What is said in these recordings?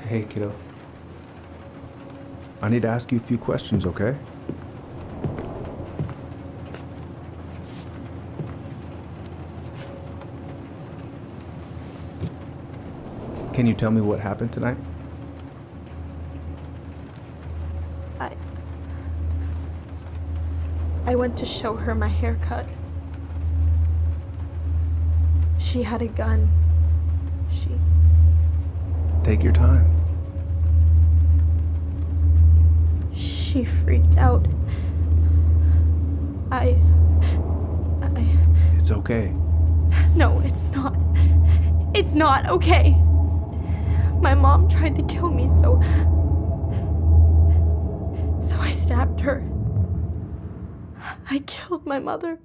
Hey, kiddo. I need to ask you a few questions, okay? Can you tell me what happened tonight? I went to show her my haircut. She had a gun. Take your time. She freaked out. It's okay. No, it's not. It's not okay. My mom tried to kill me, so I stabbed her. I killed my mother.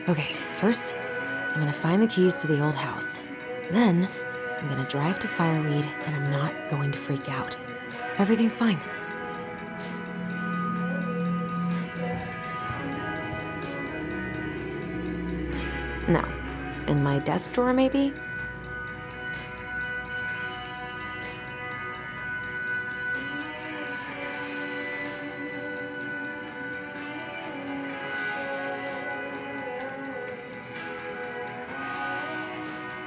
Okay, first, I'm gonna find the keys to the old house. Then, I'm gonna drive to Fireweed, and I'm not going to freak out. Everything's fine. No. In my desk drawer, maybe?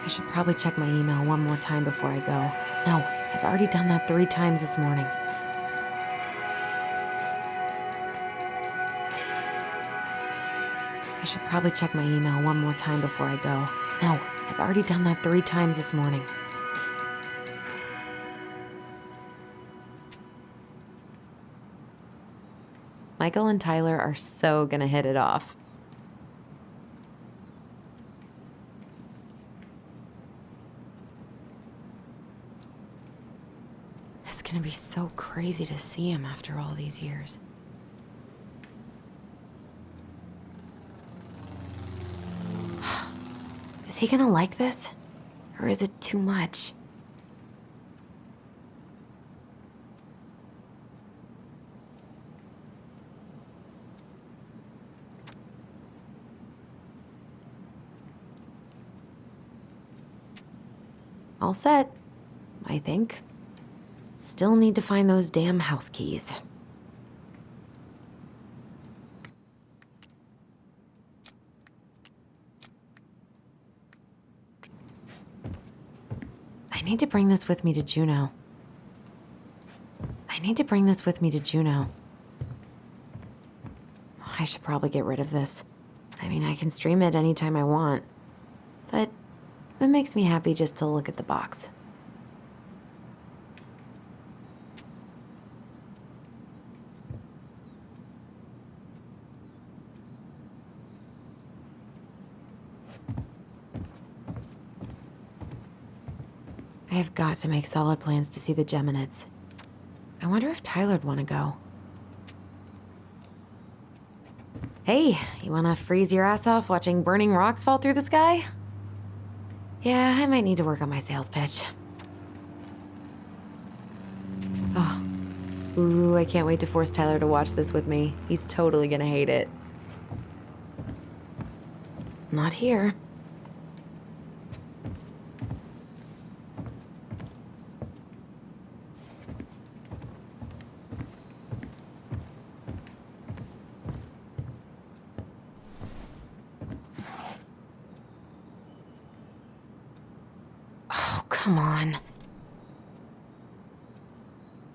I should probably check my email one more time before I go. No, I've already done that 3 times this morning. I should probably check my email one more time before I go. No, I've already done that 3 times this morning. Michael and Tyler are so gonna hit it off. It's gonna be so crazy to see him after all these years. Is he gonna like this? Or is it too much? All set, I think. Still need to find those damn house keys. I need to bring this with me to Juneau. I should probably get rid of this. I mean, I can stream it anytime I want. But it makes me happy just to look at the box. I have got to make solid plans to see the Geminids. I wonder if Tyler'd want to go. Hey, you want to freeze your ass off watching burning rocks fall through the sky? Yeah, I might need to work on my sales pitch. Oh. Ooh, I can't wait to force Tyler to watch this with me. He's totally gonna hate it. Not here. Come on.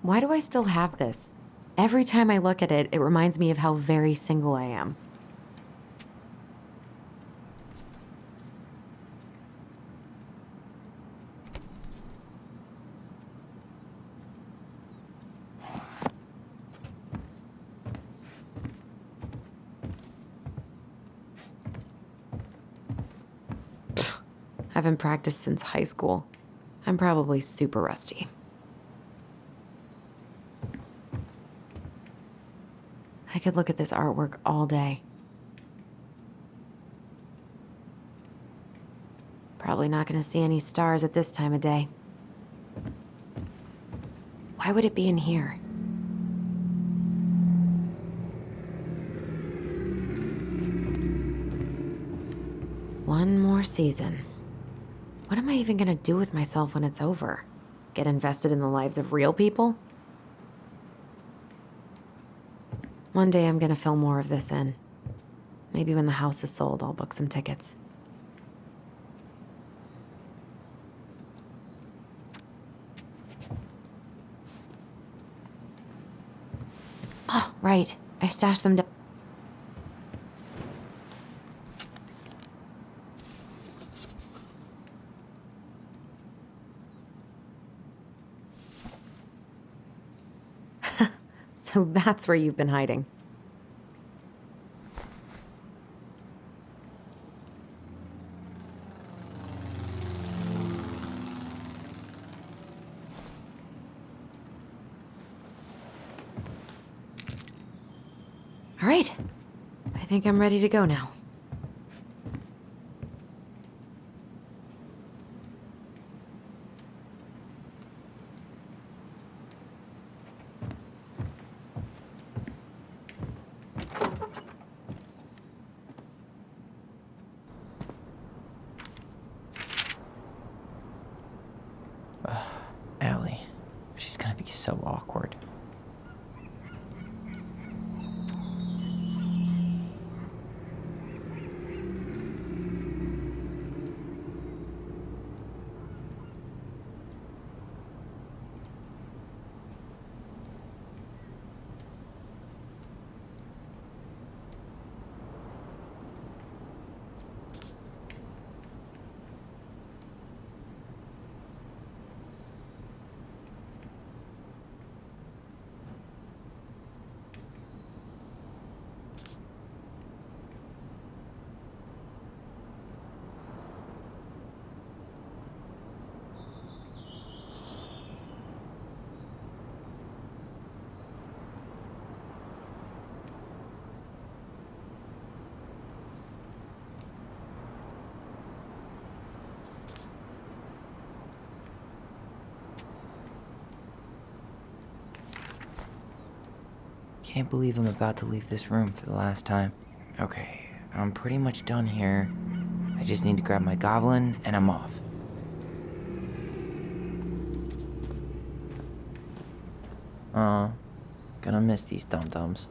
Why do I still have this? Every time I look at it, it reminds me of how very single I am. I haven't practiced since high school. I'm probably super rusty. I could look at this artwork all day. Probably not gonna see any stars at this time of day. Why would it be in here? One more season. What am I even gonna do with myself when it's over? Get invested in the lives of real people? One day I'm gonna fill more of this in. Maybe when the house is sold, I'll book some tickets. Oh, right. I stashed them down. So that's where you've been hiding. All right. I think I'm ready to go now. Allie. She's gonna be so awkward. Can't believe I'm about to leave this room for the last time. Okay, I'm pretty much done here. I just need to grab my goblin and I'm off. Aw, gonna miss these dum-dums.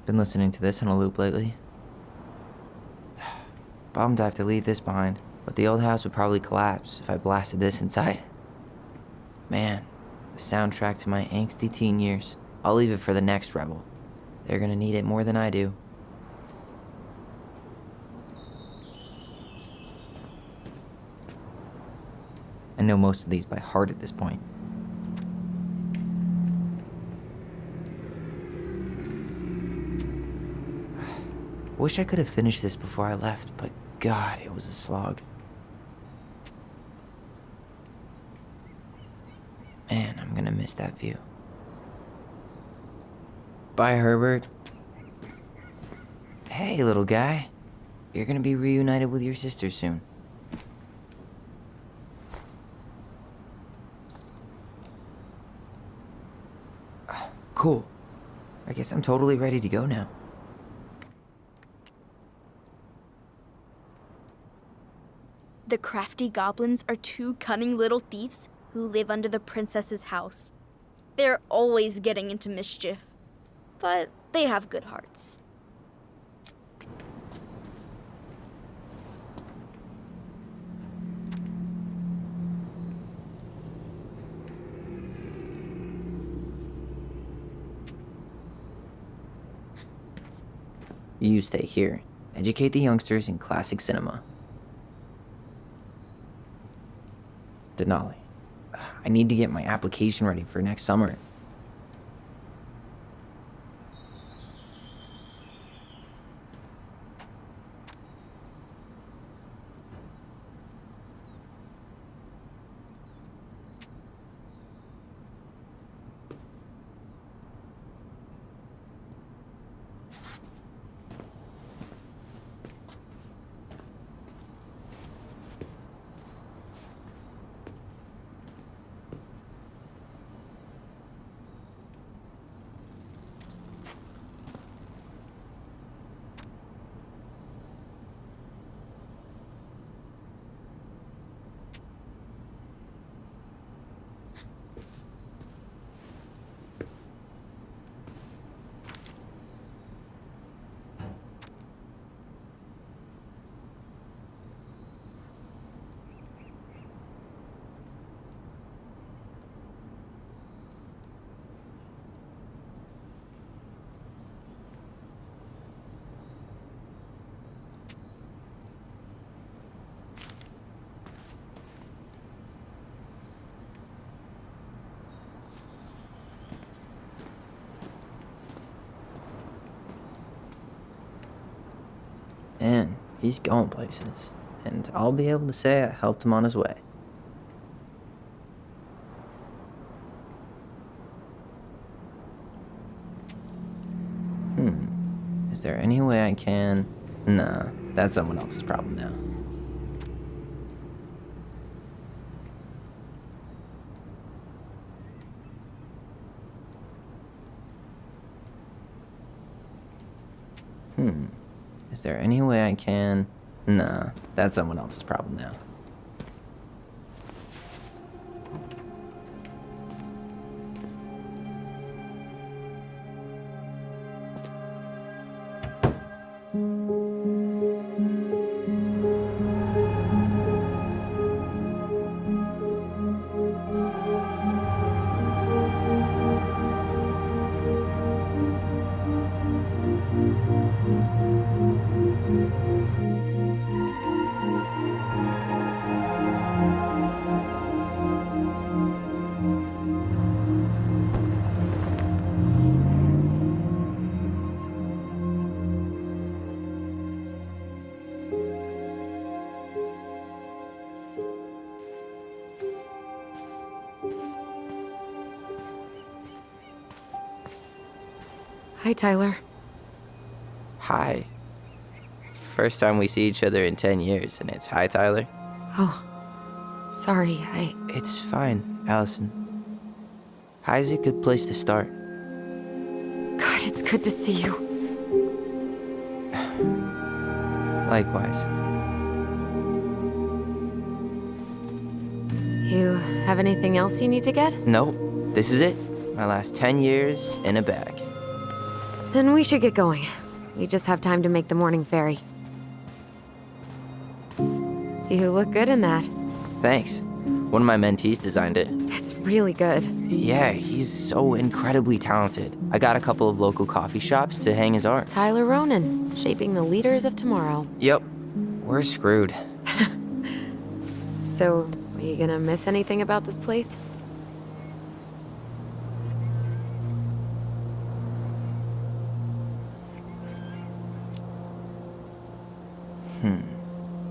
Been listening to this on a loop lately. Bummed I have to leave this behind, but the old house would probably collapse if I blasted this inside. Man, the soundtrack to my angsty teen years. I'll leave it for the next rebel. They're gonna need it more than I do. I know most of these by heart at this point. Wish I could have finished this before I left, but God, it was a slog. Man, I'm gonna miss that view. Bye, Herbert. Hey, little guy. You're gonna be reunited with your sister soon. Cool. I guess I'm totally ready to go now. The crafty goblins are two cunning little thieves who live under the princess's house. They're always getting into mischief, but they have good hearts. You stay here. Educate the youngsters in classic cinema. Denali, I need to get my application ready for next summer. Man, he's going places, and I'll be able to say I helped him on his way. Is there any way I can... Nah, that's someone else's problem now. Is there any way I can... Nah, that's someone else's problem now. Hi, Tyler. Hi. First time we see each other in 10 years, and it's hi, Tyler. Oh, sorry, It's fine, Allison. High's a good place to start. God, it's good to see you. Likewise. You have anything else you need to get? Nope, this is it. My last 10 years in a bag. Then we should get going. We just have time to make the morning ferry. You look good in that. Thanks. One of my mentees designed it. It's really good. Yeah, he's so incredibly talented. I got a couple of local coffee shops to hang his art. Tyler Ronan, shaping the leaders of tomorrow. Yep, we're screwed. So, are you gonna miss anything about this place?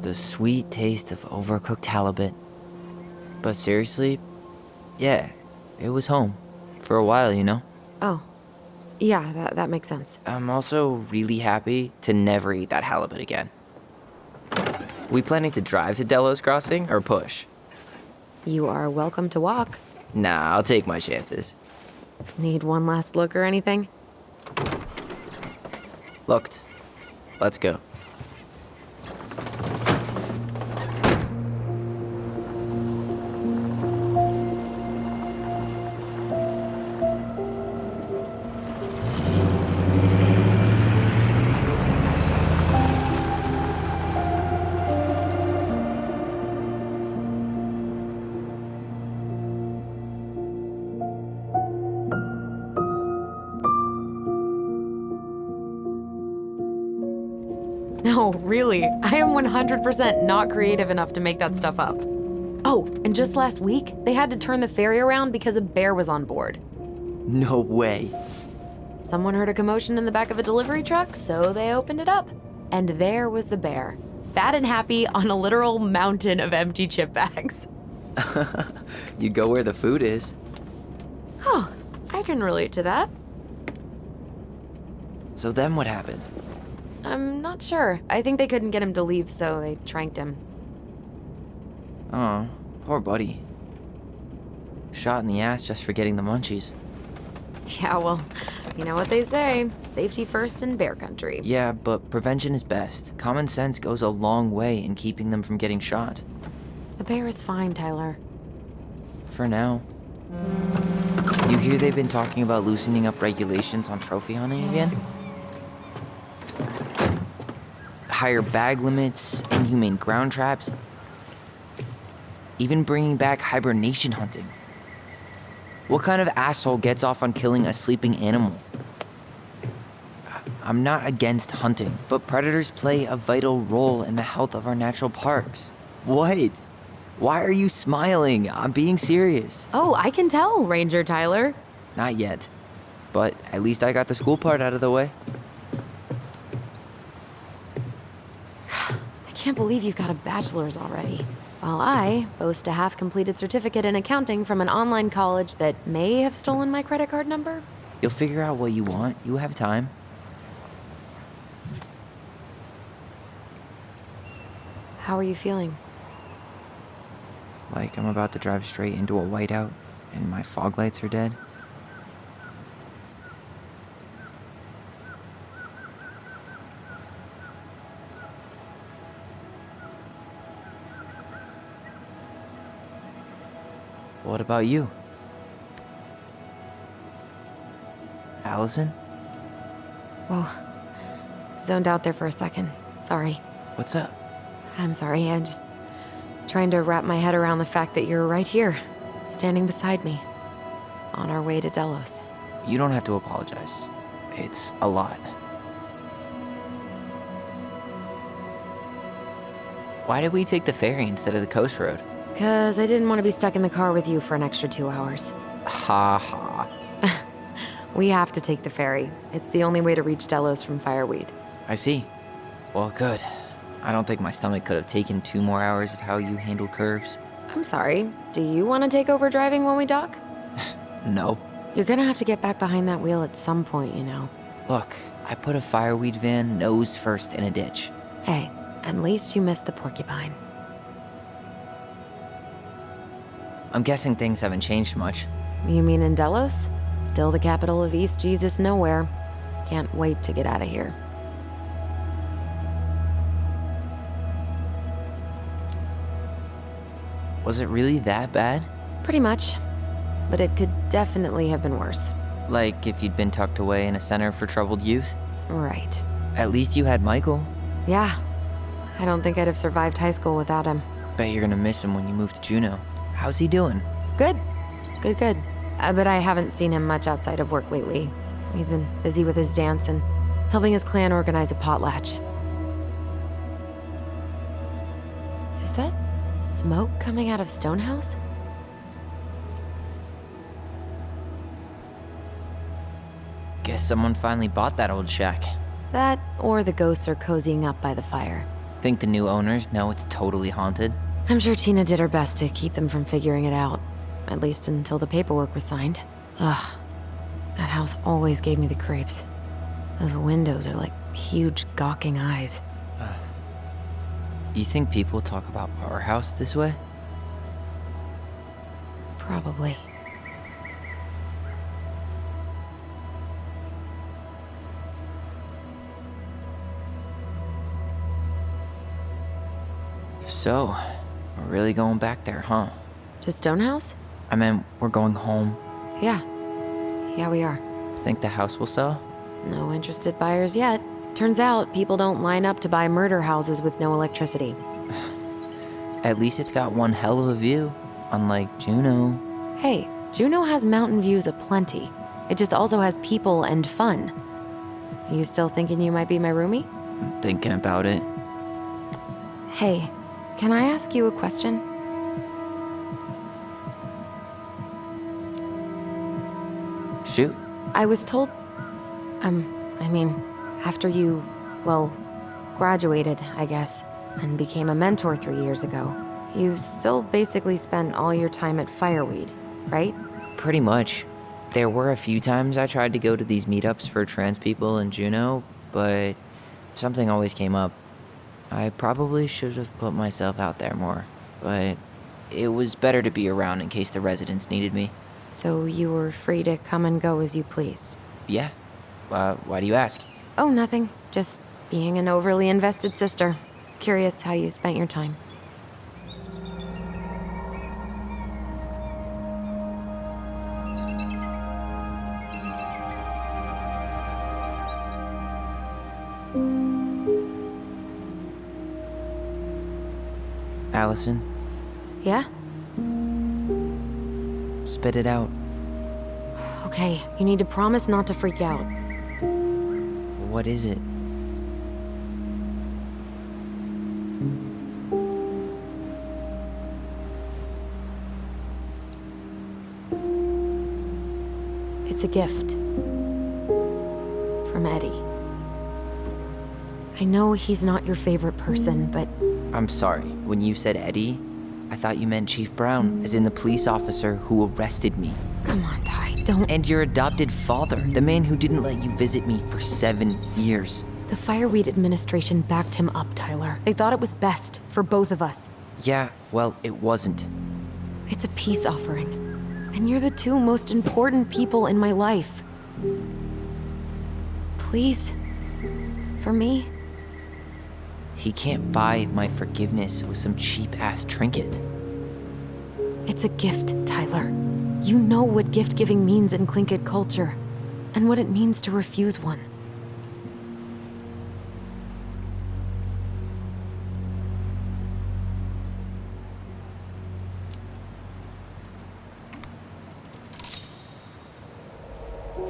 The sweet taste of overcooked halibut. But seriously, yeah, it was home. For a while, you know? Oh, yeah, that makes sense. I'm also really happy to never eat that halibut again. We planning to drive to Delos Crossing or push? You are welcome to walk. Nah, I'll take my chances. Need one last look or anything? Looked. Let's go. No, really. I am 100% not creative enough to make that stuff up. Oh, and just last week, they had to turn the ferry around because a bear was on board. No way. Someone heard a commotion in the back of a delivery truck, so they opened it up. And there was the bear, fat and happy on a literal mountain of empty chip bags. You go where the food is. Oh, I can relate to that. So then what happened? I'm not sure. I think they couldn't get him to leave, so they tranked him. Oh, poor buddy. Shot in the ass just for getting the munchies. Yeah, well, you know what they say. Safety first in bear country. Yeah, but prevention is best. Common sense goes a long way in keeping them from getting shot. The bear is fine, Tyler. For now. You hear they've been talking about loosening up regulations on trophy hunting again? Higher bag limits, inhumane ground traps, even bringing back hibernation hunting. What kind of asshole gets off on killing a sleeping animal? I'm not against hunting, but predators play a vital role in the health of our natural parks. What? Why are you smiling? I'm being serious. Oh, I can tell, Ranger Tyler. Not yet, but at least I got the school part out of the way. I can't believe you've got a bachelor's already. While I boast a half-completed certificate in accounting from an online college that may have stolen my credit card number. You'll figure out what you want. You have time. How are you feeling? Like I'm about to drive straight into a whiteout and my fog lights are dead. What about you? Allison? Whoa. Zoned out there for a second. Sorry. What's up? I'm sorry. I'm just trying to wrap my head around the fact that you're right here, standing beside me, on our way to Delos. You don't have to apologize. It's a lot. Why did we take the ferry instead of the coast road? 'Cause I didn't want to be stuck in the car with you for an extra 2 hours. Ha ha. We have to take the ferry. It's the only way to reach Delos from Fireweed. I see. Well, good. I don't think my stomach could have taken 2 more hours of how you handle curves. I'm sorry. Do you want to take over driving when we dock? No. You're gonna have to get back behind that wheel at some point, you know. Look, I put a fireweed van nose first in a ditch. Hey, at least you missed the porcupine. I'm guessing things haven't changed much. You mean in Delos? Still the capital of East Jesus Nowhere. Can't wait to get out of here. Was it really that bad? Pretty much. But it could definitely have been worse. Like if you'd been tucked away in a center for troubled youth? Right. At least you had Michael. Yeah. I don't think I'd have survived high school without him. Bet you're gonna miss him when you move to Juneau. How's he doing? Good. Good. But I haven't seen him much outside of work lately. He's been busy with his dance and helping his clan organize a potlatch. Is that smoke coming out of Stonehouse? Guess someone finally bought that old shack. That, or the ghosts are cozying up by the fire. Think the new owners know it's totally haunted? I'm sure Tina did her best to keep them from figuring it out. At least until the paperwork was signed. Ugh. That house always gave me the creeps. Those windows are like huge gawking eyes. You think people talk about our house this way? Probably. So, we're really going back there, huh? To Stonehouse? I meant, we're going home. Yeah. Yeah, we are. Think the house will sell? No interested buyers yet. Turns out people don't line up to buy murder houses with no electricity. At least it's got one hell of a view, unlike Juneau. Hey, Juneau has mountain views aplenty. It just also has people and fun. You still thinking you might be my roomie? I'm thinking about it. Hey, can I ask you a question? Shoot. I was told... after you, well, graduated, I guess, and became a mentor 3 years ago, you still basically spent all your time at Fireweed, right? Pretty much. There were a few times I tried to go to these meetups for trans people in Juneau, but something always came up. I probably should have put myself out there more, but it was better to be around in case the residents needed me. So you were free to come and go as you pleased? Yeah. Why do you ask? Oh, nothing. Just being an overly invested sister. Curious how you spent your time. Allison, Yeah? spit it out. Okay, you need to promise not to freak out. What is it? It's a gift. From Eddie. I know he's not your favorite person, but I'm sorry. When you said Eddie, I thought you meant Chief Brown, as in the police officer who arrested me. come on, Ty, don't... And your adopted father, the man who didn't let you visit me for 7 years. The Fireweed administration backed him up, Tyler. They thought it was best for both of us. Yeah, well, it wasn't. It's a peace offering. And you're the two most important people in my life. Please. For me. He can't buy my forgiveness with some cheap-ass trinket. It's a gift, Tyler. You know what gift-giving means in Tlingit culture. And what it means to refuse one.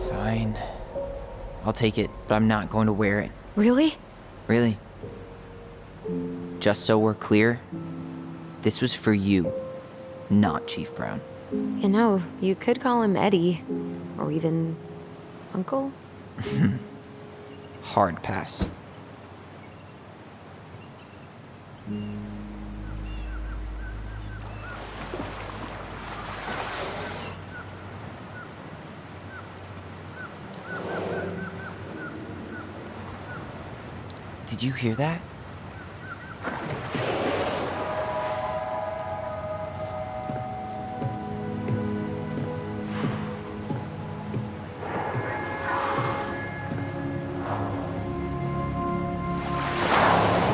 Fine. I'll take it, but I'm not going to wear it. Really? Really. Just so we're clear, this was for you, not Chief Brown. You know, you could call him Eddie. Or even... Uncle? Hard pass. Did you hear that?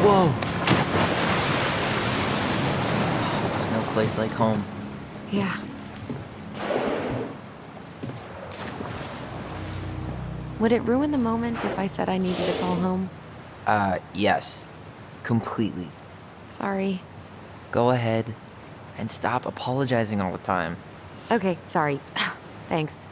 Whoa! There's no place like home. Yeah. Would it ruin the moment if I said I needed to call home? Yes. Completely. Sorry. Go ahead and stop apologizing all the time. Okay, sorry. Thanks.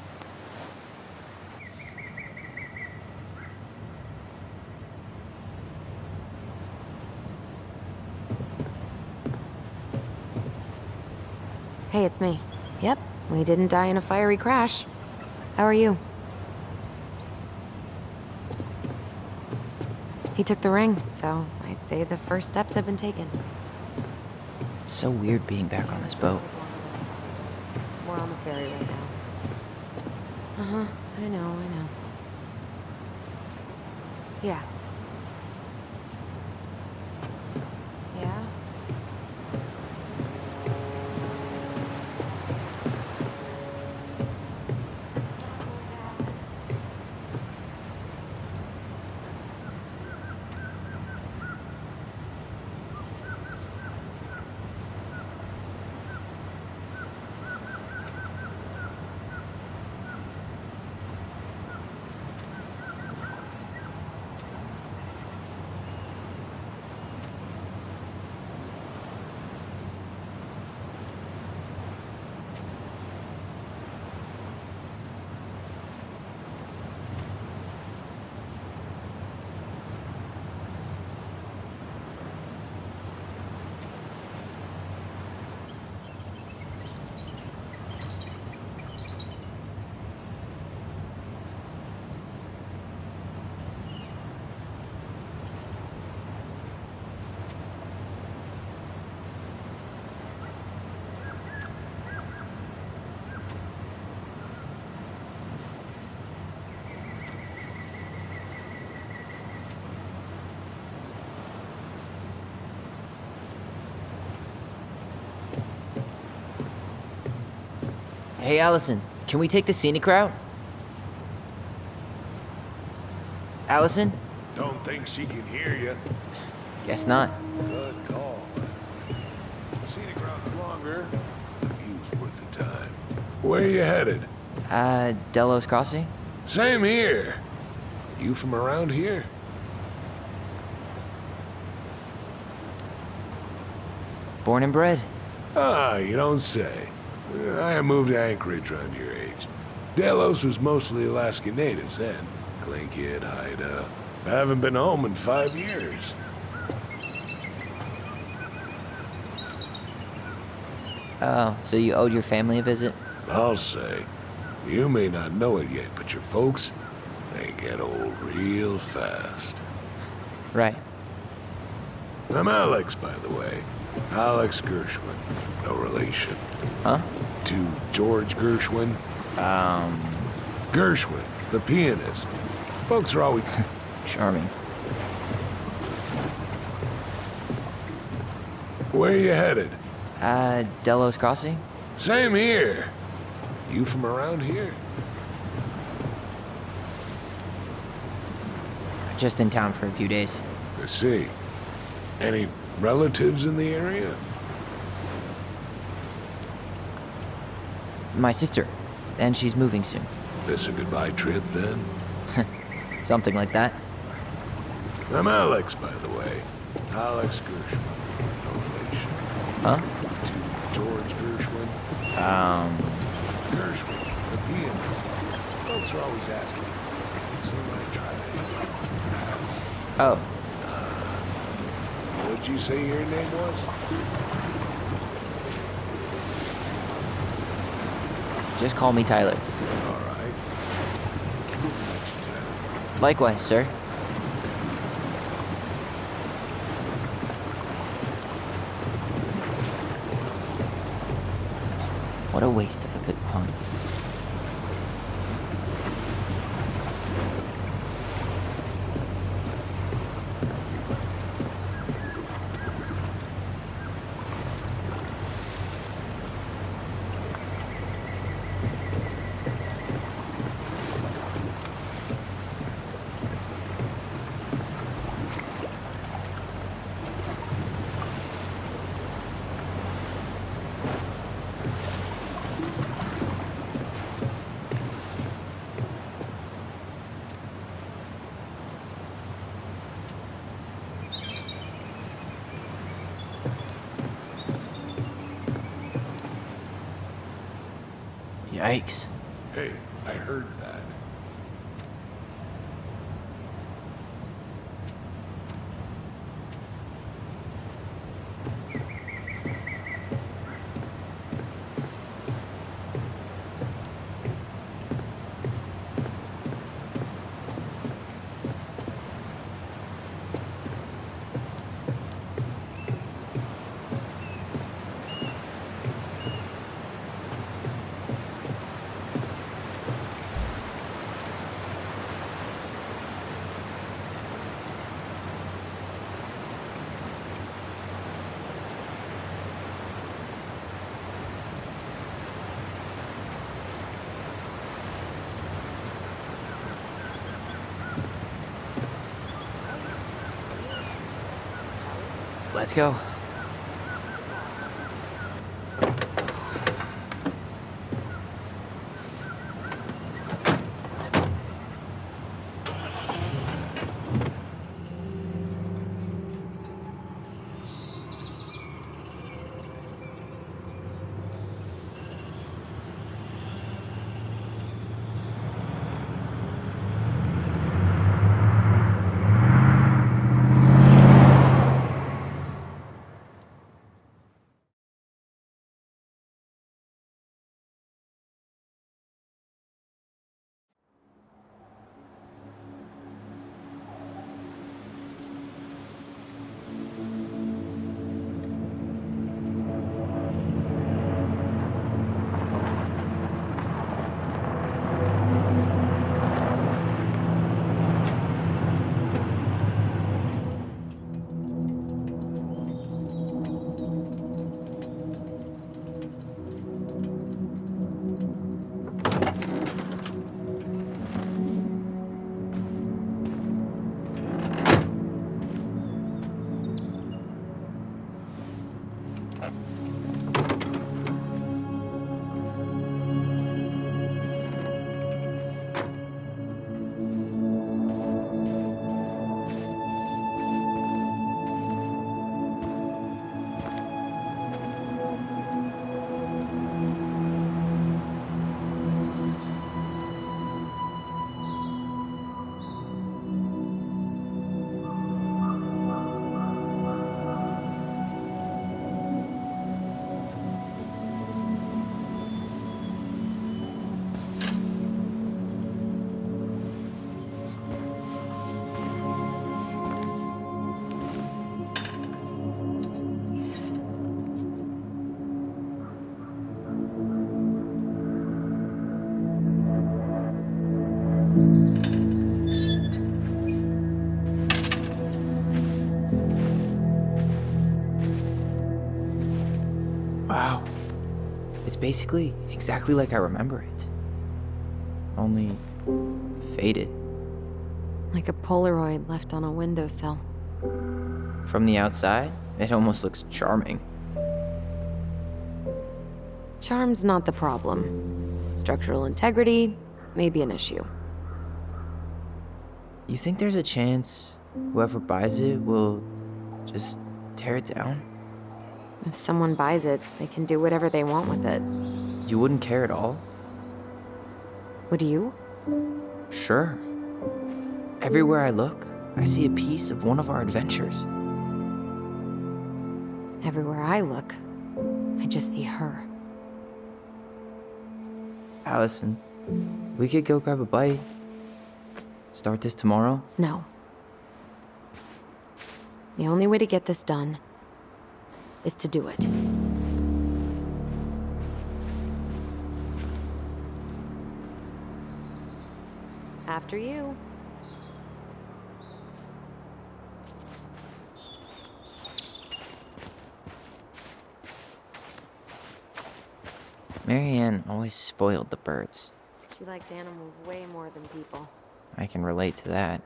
Hey, it's me. Yep, we didn't die in a fiery crash. How are you? He took the ring, so I'd say the first steps have been taken. It's so weird being back on this boat. We're on the ferry right now. Uh-huh, I know. Yeah. Yeah? Hey, Allison, can we take the scenic route? Allison? Don't think she can hear you. Guess not. Good call. Scenic route's longer. The view's worth the time. Where you headed? Delos Crossing? Same here. You from around here? Born and bred. Ah, you don't say. I moved to Anchorage around your age. Delos was mostly Alaskan natives then. Clinkhead, Haida. I haven't been home in 5 years. Oh, so you owed your family a visit? I'll say. You may not know it yet, but your folks, they get old real fast. Right. I'm Alex, by the way. Alex Gershwin. No relation. Huh? To George Gershwin. Gershwin, the pianist. Folks are always... Charming. Where you headed? Delos Crossing? Same here. You from around here? Just in town for a few days. I see. Any relatives in the area? My sister. And she's moving soon. This a goodbye trip, then? Something like that. I'm Alex, by the way. Alex Gershwin. No relation. Huh? To George Gershwin. Gershwin, the pianist. Folks are always asking. So I try. Oh. What'd you say your name was? Just call me Tyler. All right. Likewise, sir. What a waste of a good pun. Yikes. Hey, I heard that. Let's go. Wow. It's basically exactly like I remember it. Only faded. Like a Polaroid left on a windowsill. From the outside, it almost looks charming. Charm's not the problem. Structural integrity may be an issue. You think there's a chance whoever buys it will just tear it down? If someone buys it, they can do whatever they want with it. You wouldn't care at all? Would you? Sure. Everywhere I look, I see a piece of one of our adventures. Everywhere I look, I just see her. Allison, we could go grab a bite. Start this tomorrow? No. The only way to get this done is to do it. After you. Marianne always spoiled the birds. She liked animals way more than people. I can relate to that.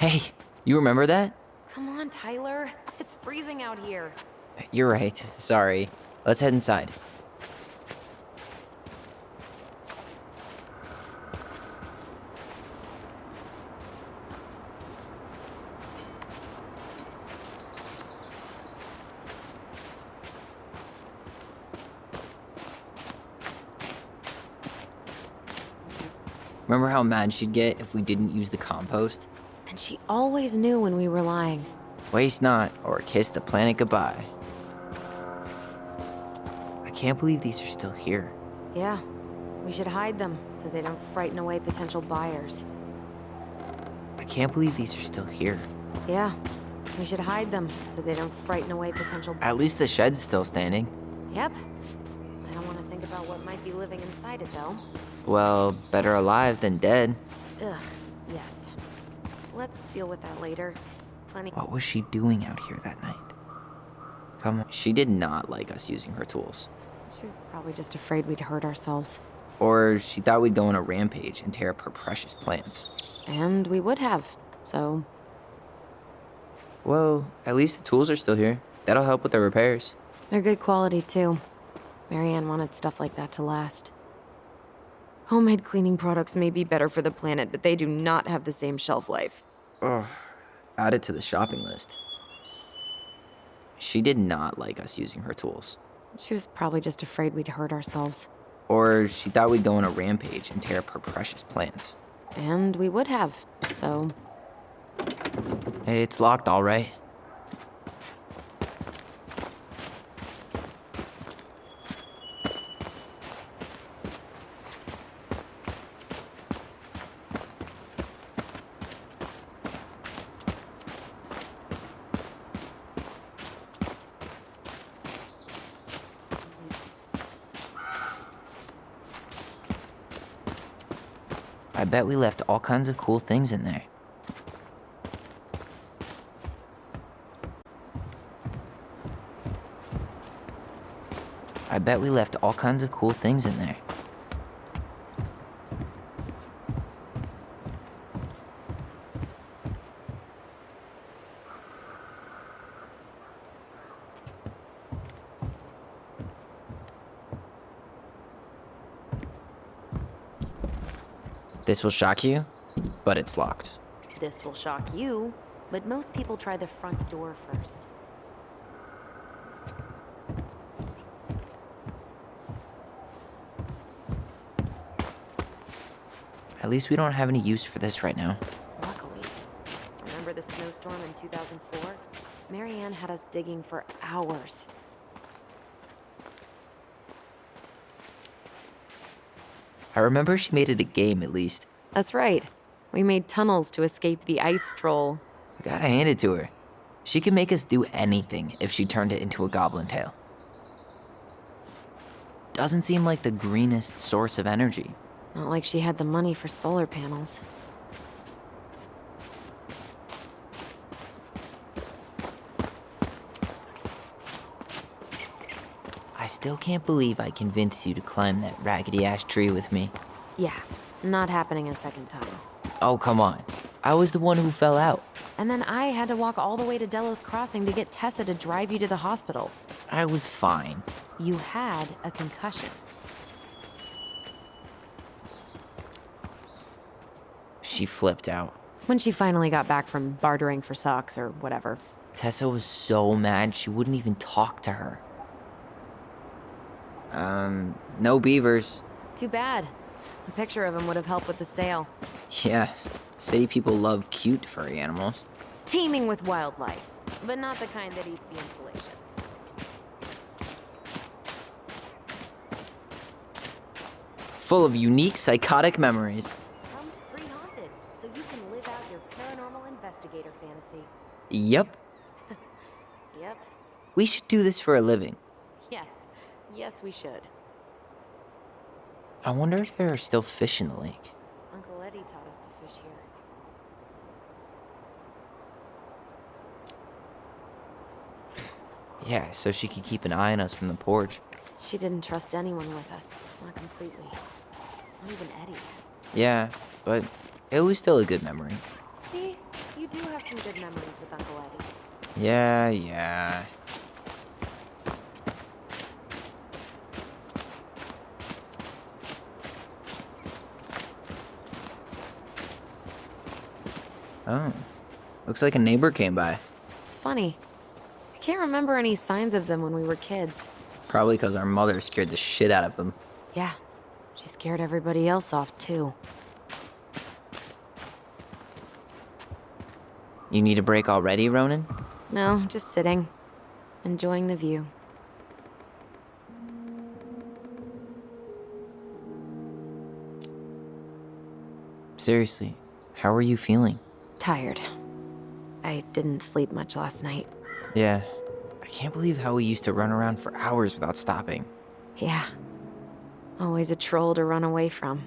Hey, you remember that? Come on, Tyler. It's freezing out here. You're right. Sorry. Let's head inside. Remember how mad she'd get if we didn't use the compost? And she always knew when we were lying. Waste not, or kiss the planet goodbye. I can't believe these are still here. Yeah, we should hide them so they don't frighten away potential buyers. I can't believe these are still here. Yeah, we should hide them so they don't frighten away potential. At least the shed's still standing. Yep. I don't want to think about what might be living inside it, though. Well, better alive than dead. Ugh, yes. Let's deal with that later. Plenty. What was she doing out here that night? Come on. She did not like us using her tools. She was probably just afraid we'd hurt ourselves. Or she thought we'd go on a rampage and tear up her precious plants. And we would have, so. Well, at least the tools are still here. That'll help with the repairs. They're good quality, too. Marianne wanted stuff like that to last. Homemade cleaning products may be better for the planet, but they do not have the same shelf life. Ugh. Add it to the shopping list. She did not like us using her tools. She was probably just afraid we'd hurt ourselves. Or she thought we'd go on a rampage and tear up her precious plants. And we would have, so. Hey, it's locked, all right. I bet we left all kinds of cool things in there. I bet we left all kinds of cool things in there. This will shock you, but it's locked. This will shock you, but most people try the front door first. At least we don't have any use for this right now. Luckily. Remember the snowstorm in 2004? Marianne had us digging for hours. I remember she made it a game at least. That's right. We made tunnels to escape the ice troll. I gotta hand it to her. She can make us do anything if she turned it into a goblin tail. Doesn't seem like the greenest source of energy. Not like she had the money for solar panels. I still can't believe I convinced you to climb that raggedy-ass tree with me. Yeah, not happening a second time. Oh, come on. I was the one who fell out. And then I had to walk all the way to Delos Crossing to get Tessa to drive you to the hospital. I was fine. You had a concussion. She flipped out. When she finally got back from bartering for socks or whatever. Tessa was so mad she wouldn't even talk to her. No beavers. Too bad. A picture of him would have helped with the sale. Yeah, city people love cute furry animals. Teeming with wildlife, but not the kind that eats the insulation. Full of unique psychotic memories. Come free haunted, so you can live out your paranormal investigator fantasy. Yep, Yep. we should do this for a living. Yes. Yes, we should. I wonder if there are still fish in the lake. Uncle Eddie taught us to fish here. Yeah, so she could keep an eye on us from the porch. She didn't trust anyone with us. Not completely. Not even Eddie. Yeah, but it was still a good memory. See? You do have some good memories with Uncle Eddie. Yeah. Oh, looks like a neighbor came by. It's funny. I can't remember any signs of them when we were kids. Probably because our mother scared the shit out of them. Yeah, she scared everybody else off, too. You need a break already, Ronan? No, just sitting. Enjoying the view. Seriously, how are you feeling? Tired. I didn't sleep much last night. Yeah, I can't believe how we used to run around for hours without stopping. Yeah. Always a troll to run away from.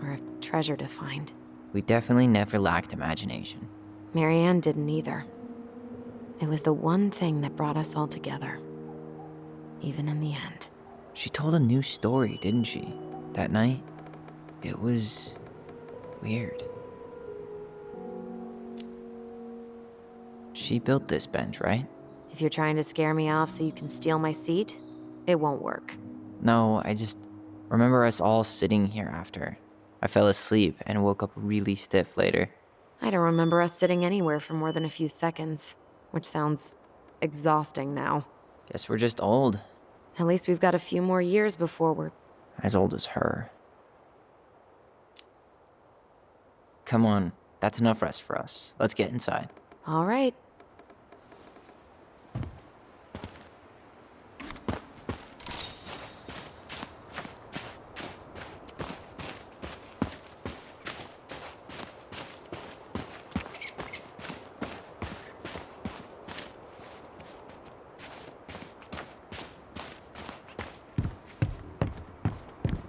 Or a treasure to find. We definitely never lacked imagination. Marianne didn't either. It was the one thing that brought us all together. Even in the end. She told a new story, didn't she? That night? It was weird. She built this bench, right? If you're trying to scare me off so you can steal my seat, it won't work. No, I just remember us all sitting here after. I fell asleep and woke up really stiff later. I don't remember us sitting anywhere for more than a few seconds, which sounds exhausting now. Guess we're just old. At least we've got a few more years before we're... As old as her. Come on, that's enough rest for us. Let's get inside. All right.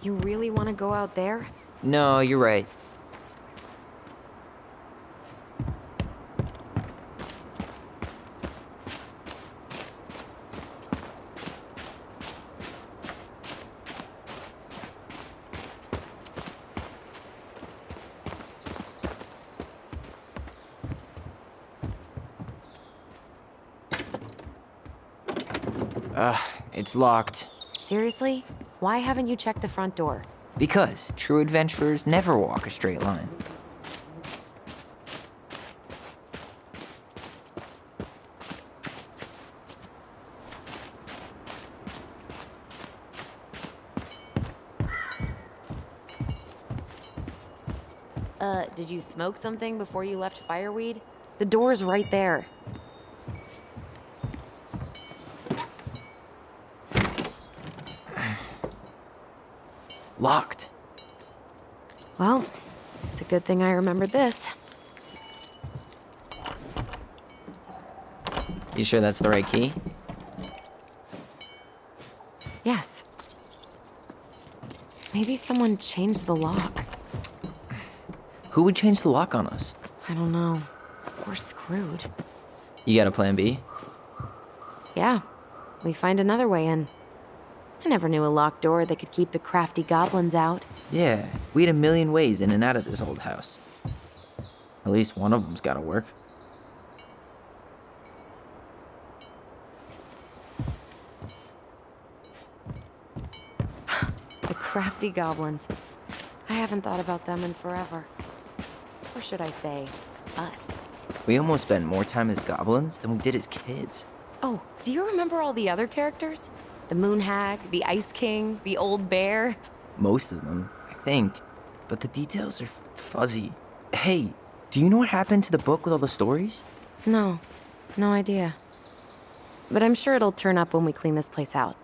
You really want to go out there? No, you're right. It's locked. Seriously? Why haven't you checked the front door? Because true adventurers never walk a straight line. Did you smoke something before you left Fireweed? The door's right there. Locked. Well, it's a good thing I remembered this. You sure that's the right key? Yes. Maybe someone changed the lock. Who would change the lock on us? I don't know. We're screwed. You got a plan B? Yeah, we find another way in. I never knew a locked door that could keep the crafty goblins out. Yeah, we had a million ways in and out of this old house. At least one of them's gotta work. The crafty goblins. I haven't thought about them in forever. Or should I say, us. We almost spent more time as goblins than we did as kids. Oh, do you remember all the other characters? The Moon Hag, the Ice King, the Old Bear? Most of them, I think. But the details are fuzzy. Hey, do you know what happened to the book with all the stories? No, no idea. But I'm sure it'll turn up when we clean this place out.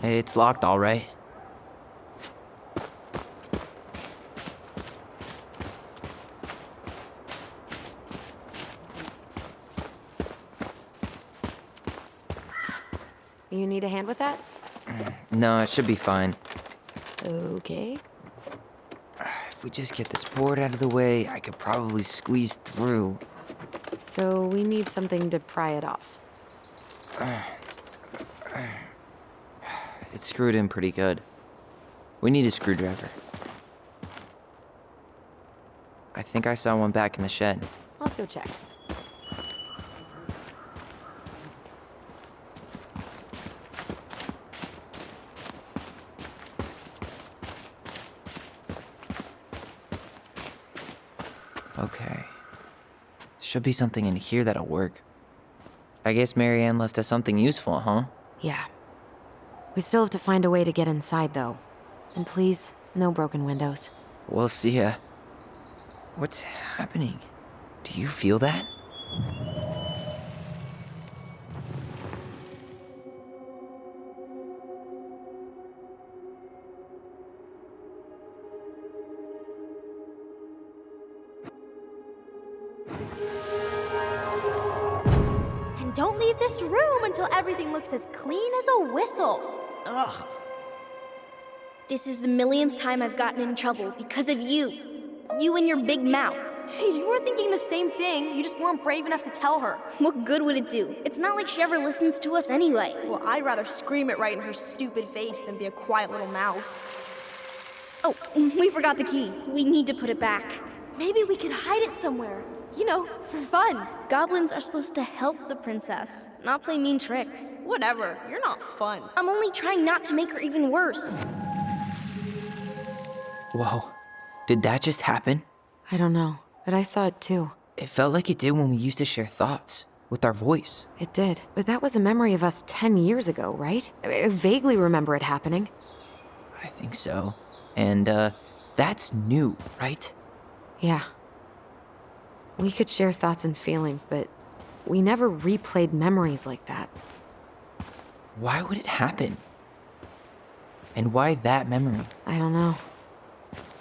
Hey, it's locked, all right. You need a hand with that? No, it should be fine. Okay. If we just get this board out of the way, I could probably squeeze through. So we need something to pry it off. It's screwed in pretty good. We need a screwdriver. I think I saw one back in the shed. Let's go check. Okay. Should be something in here that'll work. I guess Marianne left us something useful, huh? Yeah. We still have to find a way to get inside, though. And please, no broken windows. We'll see ya. What's happening? Do you feel that? And don't leave this room until everything looks as clean as a whistle. Ugh. This is the millionth time I've gotten in trouble because of you. You and your big mouth. Hey, you were thinking the same thing. You just weren't brave enough to tell her. What good would it do? It's not like she ever listens to us anyway. Well, I'd rather scream it right in her stupid face than be a quiet little mouse. Oh, we forgot the key. We need to put it back. Maybe we could hide it somewhere. You know, for fun. Goblins are supposed to help the princess, not play mean tricks. Whatever, you're not fun. I'm only trying not to make her even worse. Whoa. Did that just happen? I don't know, but I saw it too. It felt like it did when we used to share thoughts with our voice. It did, but that was a memory of us 10 years ago, right? I vaguely remember it happening. I think so. And, that's new, right? Yeah. We could share thoughts and feelings, but we never replayed memories like that. Why would it happen? And why that memory? I don't know.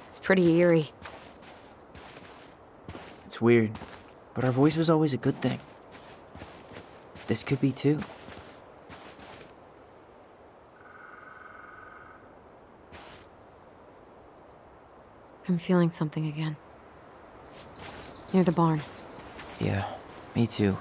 It's pretty eerie. It's weird, but our voice was always a good thing. This could be too. I'm feeling something again. Near the barn. Yeah, me too.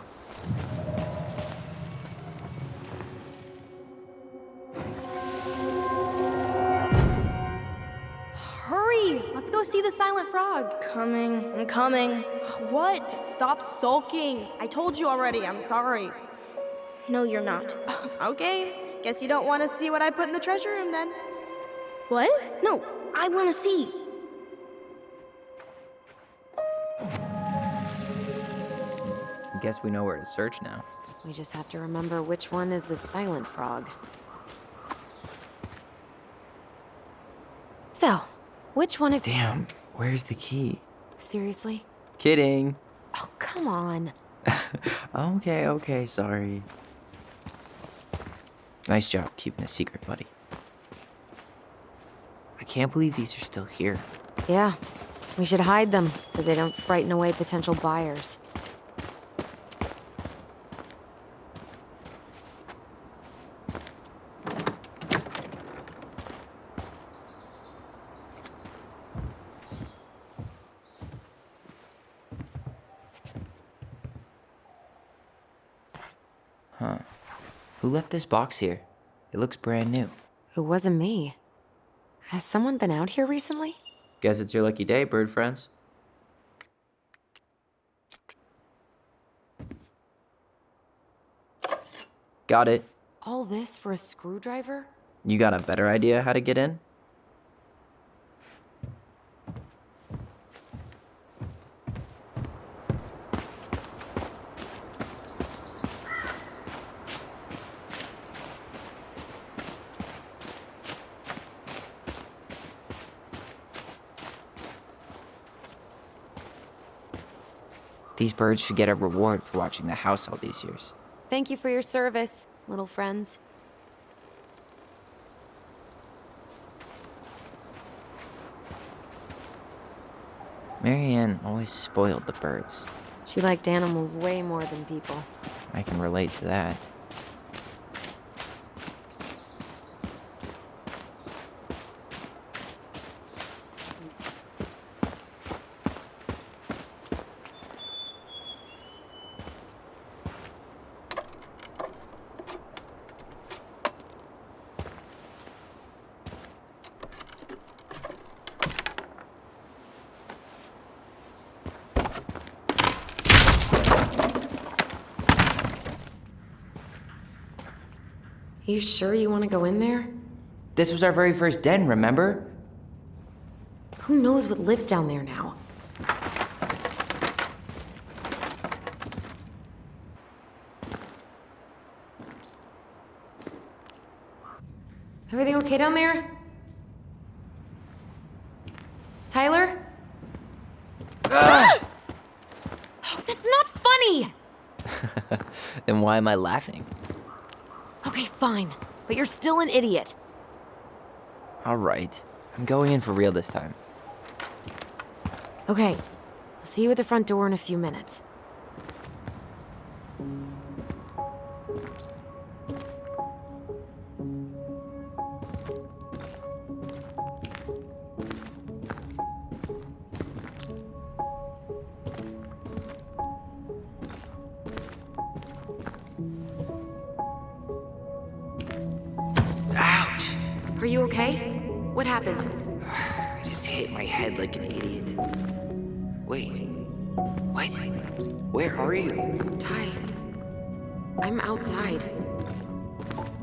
Hurry! Let's go see the silent frog. I'm coming. What? Stop sulking. I told you already, I'm sorry. No, you're not. Okay, guess you don't want to see what I put in the treasure room then. What? No, I want to see. Guess we know where to search now. We just have to remember which one is the silent frog. So, which one of... Damn, where's the key? Seriously? Kidding. Oh, come on. Okay, sorry. Nice job keeping a secret, buddy. I can't believe these are still here. Yeah, we should hide them so they don't frighten away potential buyers. Huh. Who left this box here? It looks brand new. It wasn't me. Has someone been out here recently? Guess it's your lucky day, bird friends. Got it. All this for a screwdriver? You got a better idea how to get in? These birds should get a reward for watching the house all these years. Thank you for your service, little friends. Marianne always spoiled the birds. She liked animals way more than people. I can relate to that. You sure you want to go in there? This was our very first den, remember? Who knows what lives down there now? Everything okay down there? Tyler? Oh, that's not funny! Then why am I laughing? Okay, fine. But you're still an idiot. Alright, I'm going in for real this time. Okay. I'll see you at the front door in a few minutes. Ouch! Are you okay? What happened? I just hit my head like an idiot. Wait. What? Where are you? Ty, I'm outside.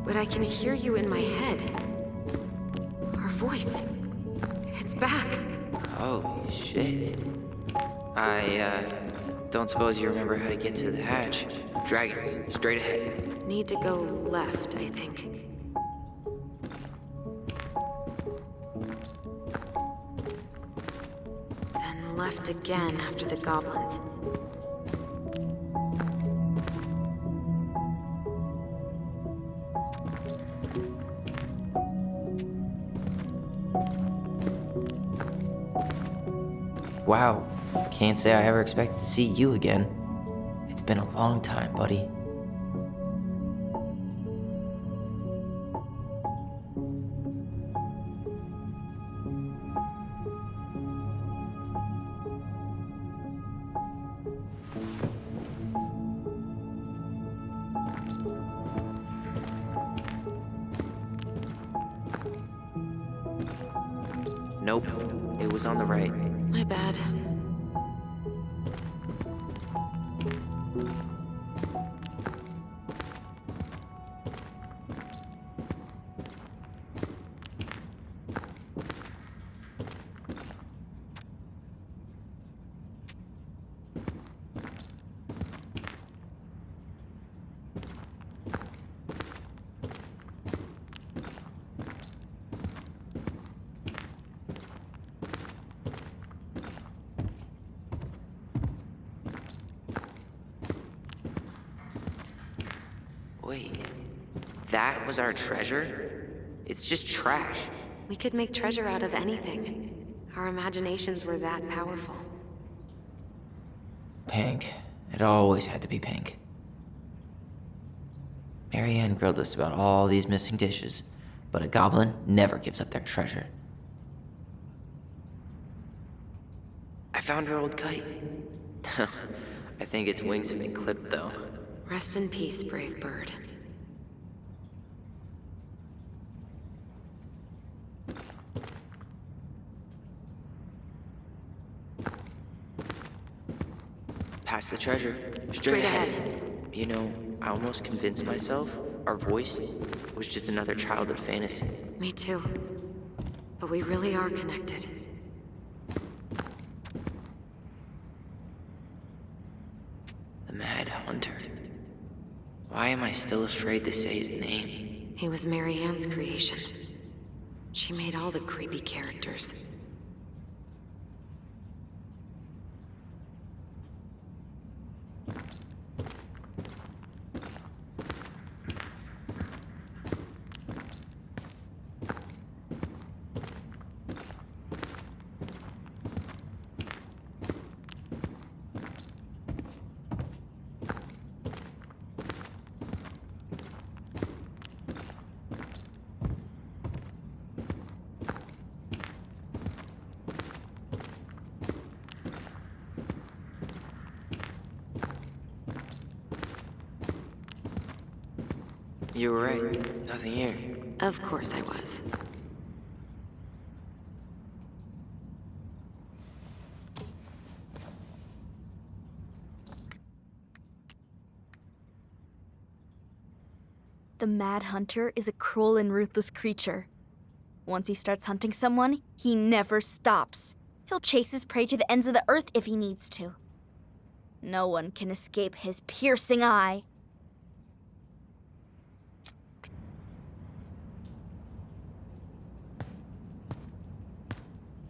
But I can hear you in my head. Our voice. It's back. Holy shit. I, don't suppose you remember how to get to the hatch. Dragons, straight ahead. Need to go left, I think. Then left again after the goblins. Wow, can't say I ever expected to see you again. It's been a long time, buddy. Nope, it was on the right. My bad. Wait, that was our treasure? It's just trash. We could make treasure out of anything. Our imaginations were that powerful. Pink. It always had to be pink. Marianne grilled us about all these missing dishes, but a goblin never gives up their treasure. I found her old kite. I think its wings have been clipped, though. Rest in peace, brave bird. Past the treasure. Straight ahead. You know, I almost convinced myself our voice was just another childhood fantasy. Me too. But we really are connected. The Mad Hunter. Why am I still afraid to say his name? He was Marianne's creation. She made all the creepy characters. You were right. Nothing here. Of course I was. The Mad Hunter is a cruel and ruthless creature. Once he starts hunting someone, he never stops. He'll chase his prey to the ends of the earth if he needs to. No one can escape his piercing eye.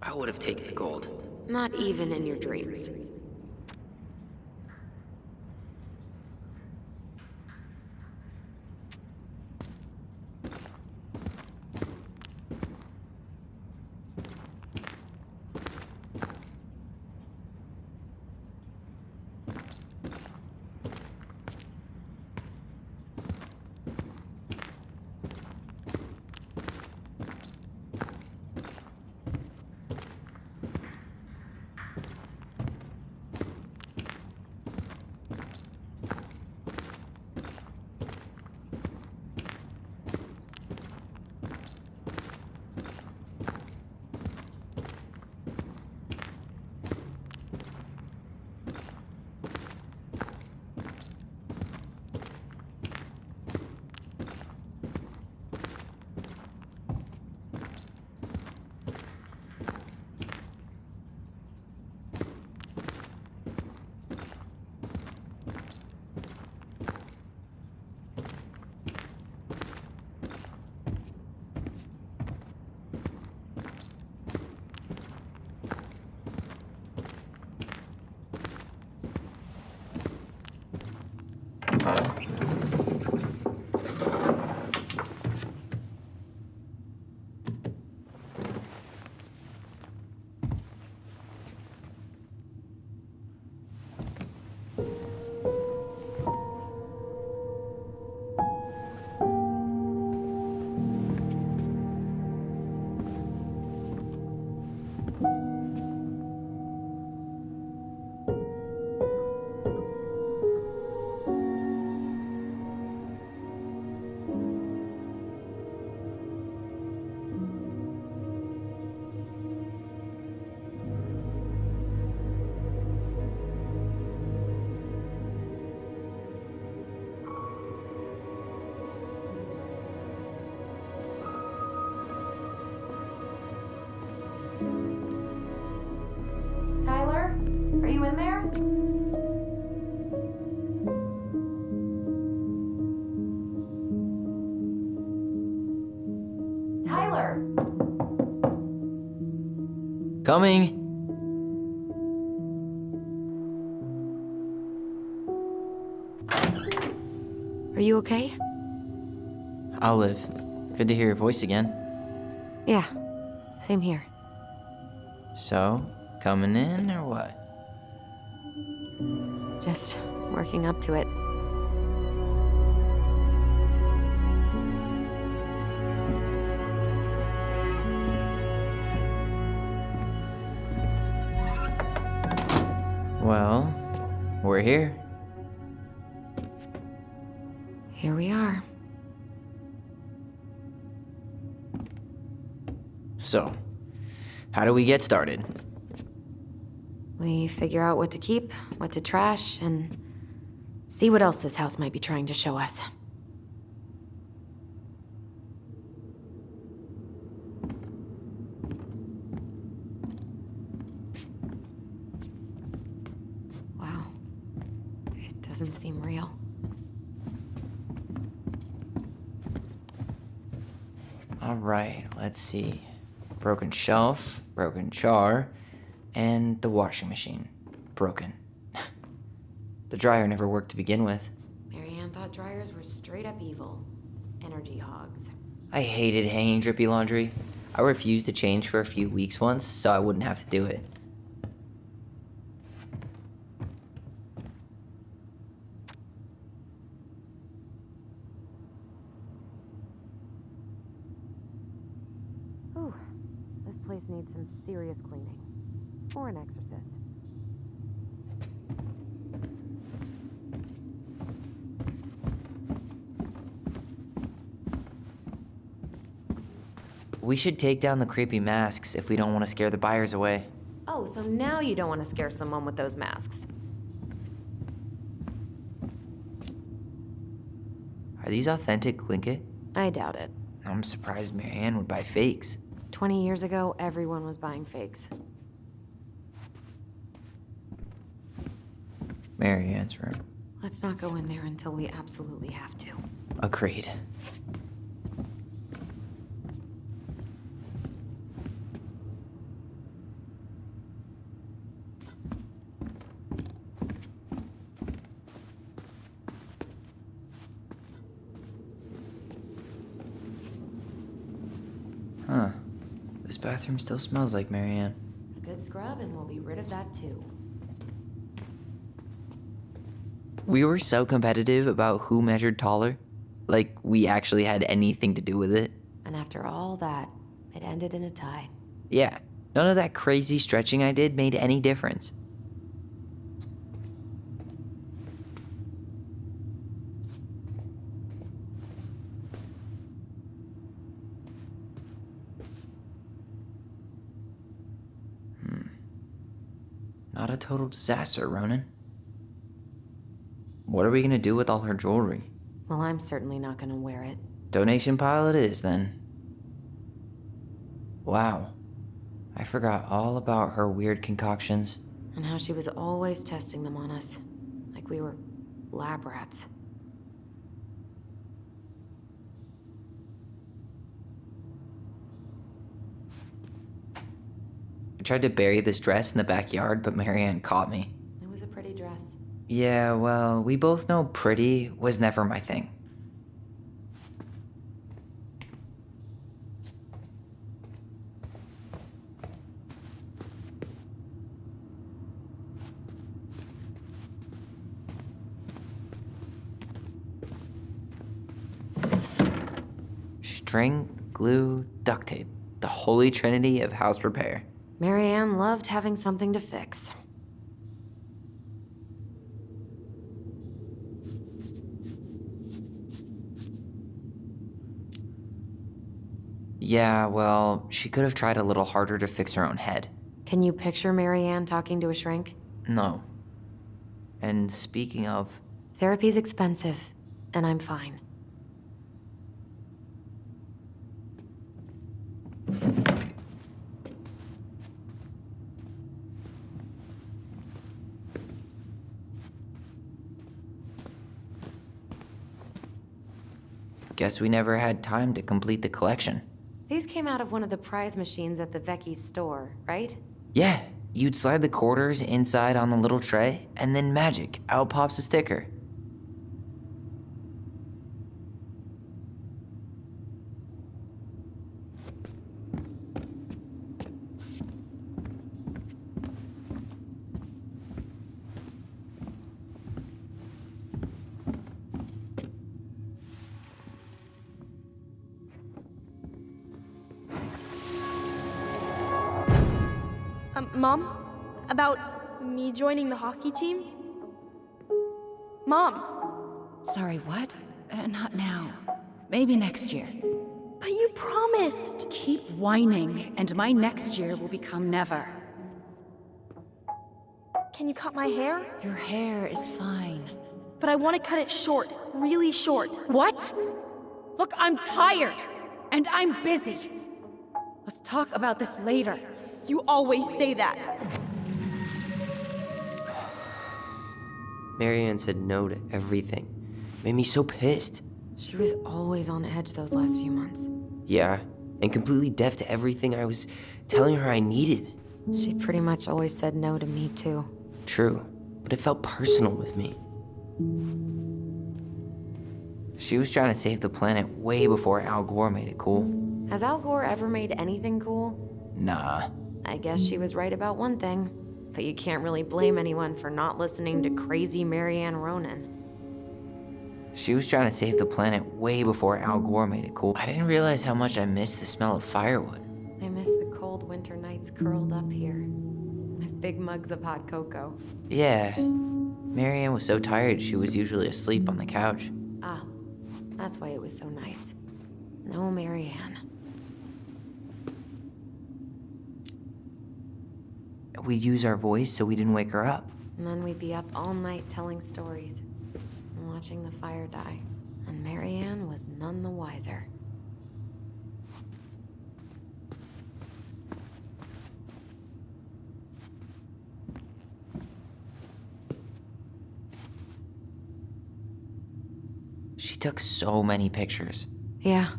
I would have taken the gold. Not even in your dreams. Are you in there? Tyler! Coming! Are you okay? I'll live. Good to hear your voice again. Yeah, same here. So, coming in or what? Just working up to it. Well, we're here. Here we are. So, how do we get started? We figure out what to keep, what to trash, and see what else this house might be trying to show us. Wow. It doesn't seem real. Alright, let's see. Broken shelf, broken jar, and the washing machine. Broken. The dryer never worked to begin with. Marianne thought dryers were straight up evil. Energy hogs. I hated hanging drippy laundry. I refused to change for a few weeks once, so I wouldn't have to do it. Ooh, this place needs some serious cleaning. Or an exorcist. We should take down the creepy masks if we don't want to scare the buyers away. Oh, so now you don't want to scare someone with those masks. Are Are these authentic Tlingit? I doubt it. I'm surprised Marianne would buy fakes. 20 years ago, everyone was buying fakes. Marianne's room. Let's not go in there until we absolutely have to. Agreed. Huh. This bathroom still smells like Marianne. A good scrub and we'll be rid of that too. We were so competitive about who measured taller. Like we actually had anything to do with it. And after all that, it ended in a tie. Yeah, none of that crazy stretching I did made any difference. Not a total disaster, Ronan. What are we gonna do with all her jewelry? Well, I'm certainly not gonna wear it. Donation pile it is, then. Wow. I forgot all about her weird concoctions. And how she was always testing them on us. Like we were lab rats. I tried to bury this dress in the backyard, but Marianne caught me. It was a pretty dress. Yeah, well, we both know pretty was never my thing. String, glue, duct tape. The holy trinity of house repair. Marianne loved having something to fix. Yeah, well, she could have tried a little harder to fix her own head. Can you picture Marianne talking to a shrink? No. And speaking of... Therapy's expensive, and I'm fine. Guess we never had time to complete the collection. These came out of one of the prize machines at the Vecchi's store, right? Yeah, you'd slide the quarters inside on the little tray, and then magic, out pops a sticker. Mom? About me joining the hockey team? Mom! Sorry, what? Not now. Maybe next year. But you promised! Keep whining, and my next year will become never. Can you cut my hair? Your hair is fine. But I want to cut it short, really short. What? Look, I'm tired, and I'm busy. Let's talk about this later. You always say that. Marianne said no to everything. Made me so pissed. She was always on edge those last few months. Yeah, and completely deaf to everything I was telling her I needed. She pretty much always said no to me, too. True, but it felt personal with me. She was trying to save the planet way before Al Gore made it cool. Has Al Gore ever made anything cool? Nah. I guess she was right about one thing. But you can't really blame anyone for not listening to crazy Marianne Ronan. She was trying to save the planet way before Al Gore made it cool. I didn't realize how much I missed the smell of firewood. I miss the cold winter nights curled up here. With big mugs of hot cocoa. Yeah. Marianne was so tired she was usually asleep on the couch. Ah, that's why it was so nice. No Marianne. We'd use our voice so we didn't wake her up. And then we'd be up all night telling stories. And watching the fire die. And Marianne was none the wiser. She took so many pictures. Yeah.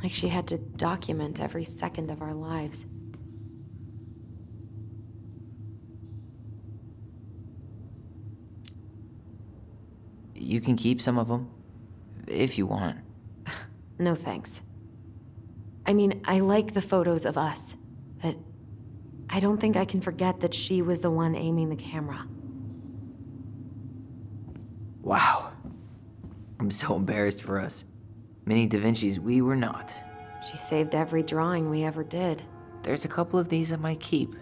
Like she had to document every second of our lives. You can keep some of them, if you want. No thanks. I mean, I like the photos of us, but I don't think I can forget that she was the one aiming the camera. Wow. I'm so embarrassed for us. Mini Da Vinci's we were not. She saved every drawing we ever did. There's a couple of these I might keep.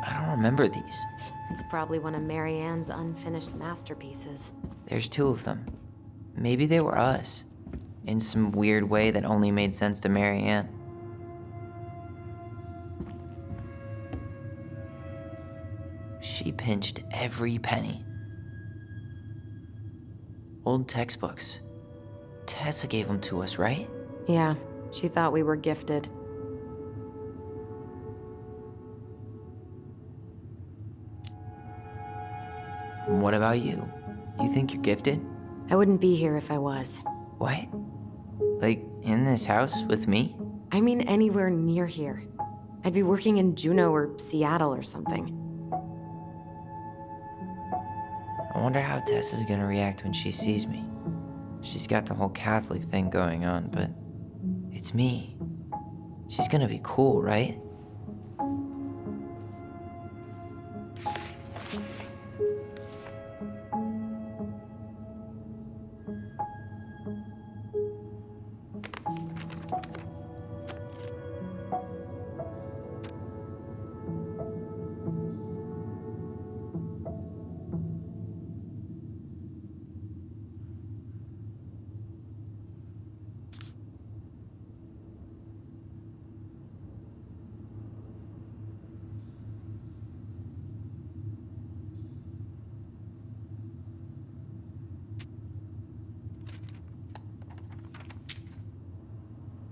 I don't remember these. It's probably one of Marianne's unfinished masterpieces. There's 2 of them. Maybe they were us. In some weird way that only made sense to Marianne. She pinched every penny. Old textbooks. Tessa gave them to us, right? Yeah, she thought we were gifted. What about you? You think you're gifted? I wouldn't be here if I was. What? Like, in this house with me? I mean anywhere near here. I'd be working in Juneau or Seattle or something. I wonder how Tessa's gonna react when she sees me. She's got the whole Catholic thing going on, but it's me. She's gonna be cool, right?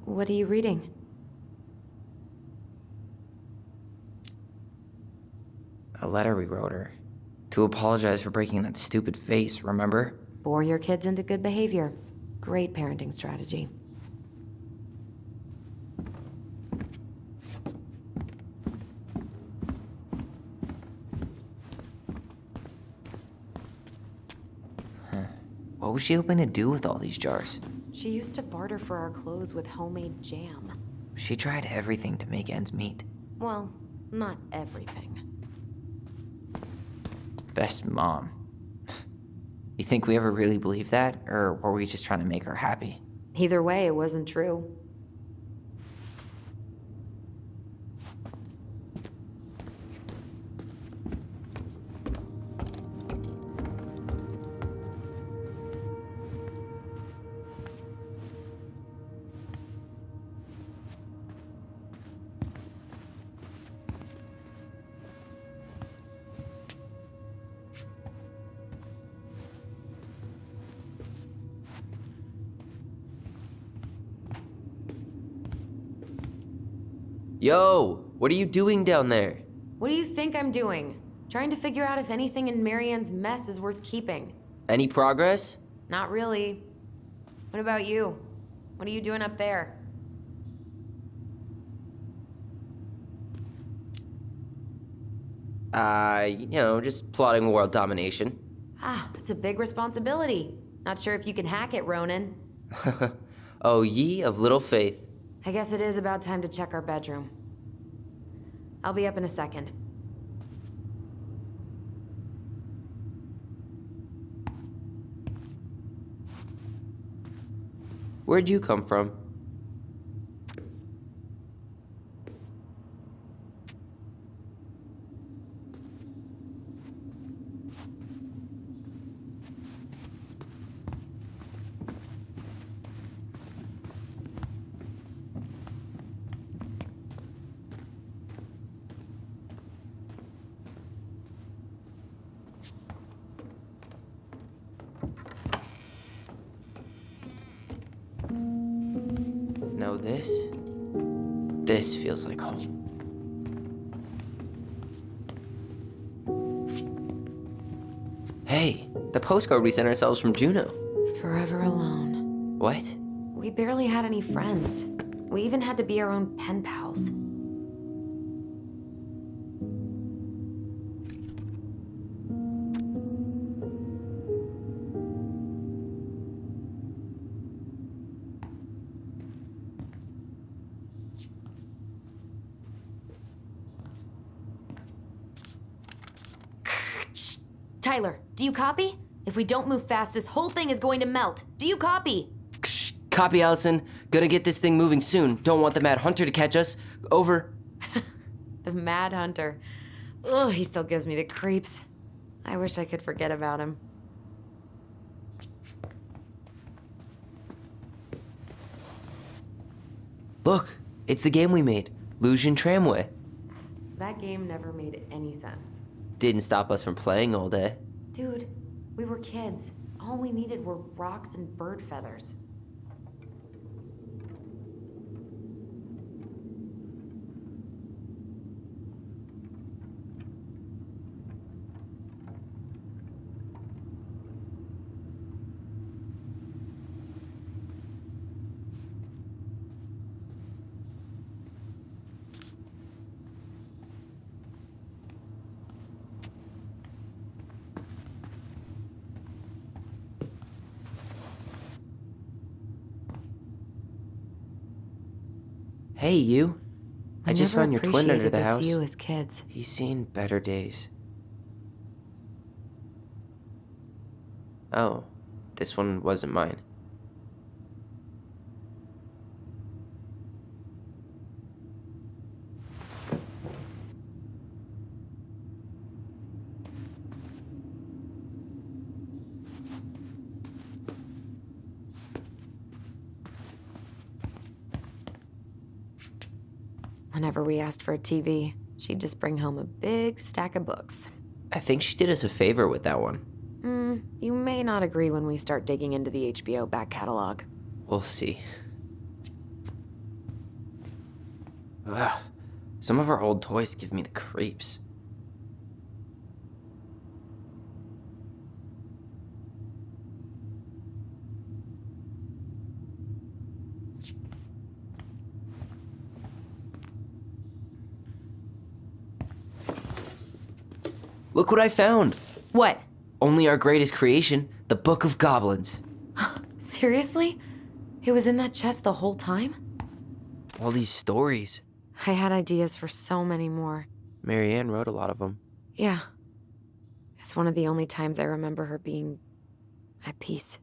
What are you reading? A letter we wrote her. To apologize for breaking that stupid vase, remember? Bore your kids into good behavior. Great parenting strategy. What was she hoping to do with all these jars? She used to barter for our clothes with homemade jam. She tried everything to make ends meet. Well, not everything. Best mom. You think we ever really believed that, or were we just trying to make her happy? Either way, it wasn't true. Yo, what are you doing down there? What do you think I'm doing? Trying to figure out if anything in Marianne's mess is worth keeping. Any progress? Not really. What about you? What are you doing up there? Just plotting world domination. Ah, it's a big responsibility. Not sure if you can hack it, Ronan. Oh, ye of little faith. I guess it is about time to check our bedroom. I'll be up in a second. Where'd you come from? Now this feels like home. Hey, the postcard we sent ourselves from Juneau. Forever alone. What? We barely had any friends. We even had to be our own pen pals. Tyler, do you copy? If we don't move fast, this whole thing is going to melt. Do you copy? Shh, copy, Allison. Gonna get this thing moving soon. Don't want the Mad Hunter to catch us. Over. The Mad Hunter. Ugh, he still gives me the creeps. I wish I could forget about him. Look, it's the game we made. Lucian Tramway. That game never made any sense. Didn't stop us from playing all day. Dude, we were kids. All we needed were rocks and bird feathers. Hey, you. I just found your twin under the house. View as kids. He's seen better days. Oh, this one wasn't mine. Whenever we asked for a TV, she'd just bring home a big stack of books. I think she did us a favor with that one. You may not agree when we start digging into the HBO back catalog. We'll see. Ugh. Some of our old toys give me the creeps. Look what I found! What? Only our greatest creation, the Book of Goblins. Seriously? It was in that chest the whole time? All these stories. I had ideas for so many more. Marianne wrote a lot of them. Yeah. It's one of the only times I remember her being at peace.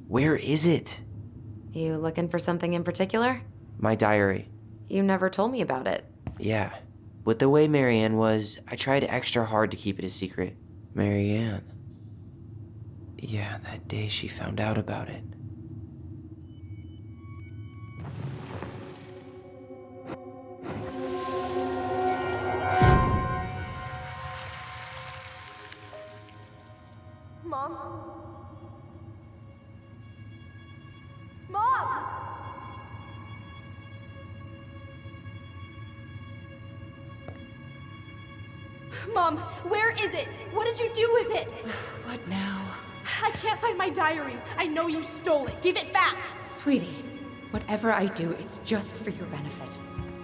Where is it? You looking for something in particular? My diary. You never told me about it. Yeah. With the way Marianne was, I tried extra hard to keep it a secret. Marianne. Yeah, that day she found out about it. Mom? Mom! Mom, where is it? What did you do with it? What now? I can't find my diary. I know you stole it. Give it back. Sweetie, whatever I do, it's just for your benefit.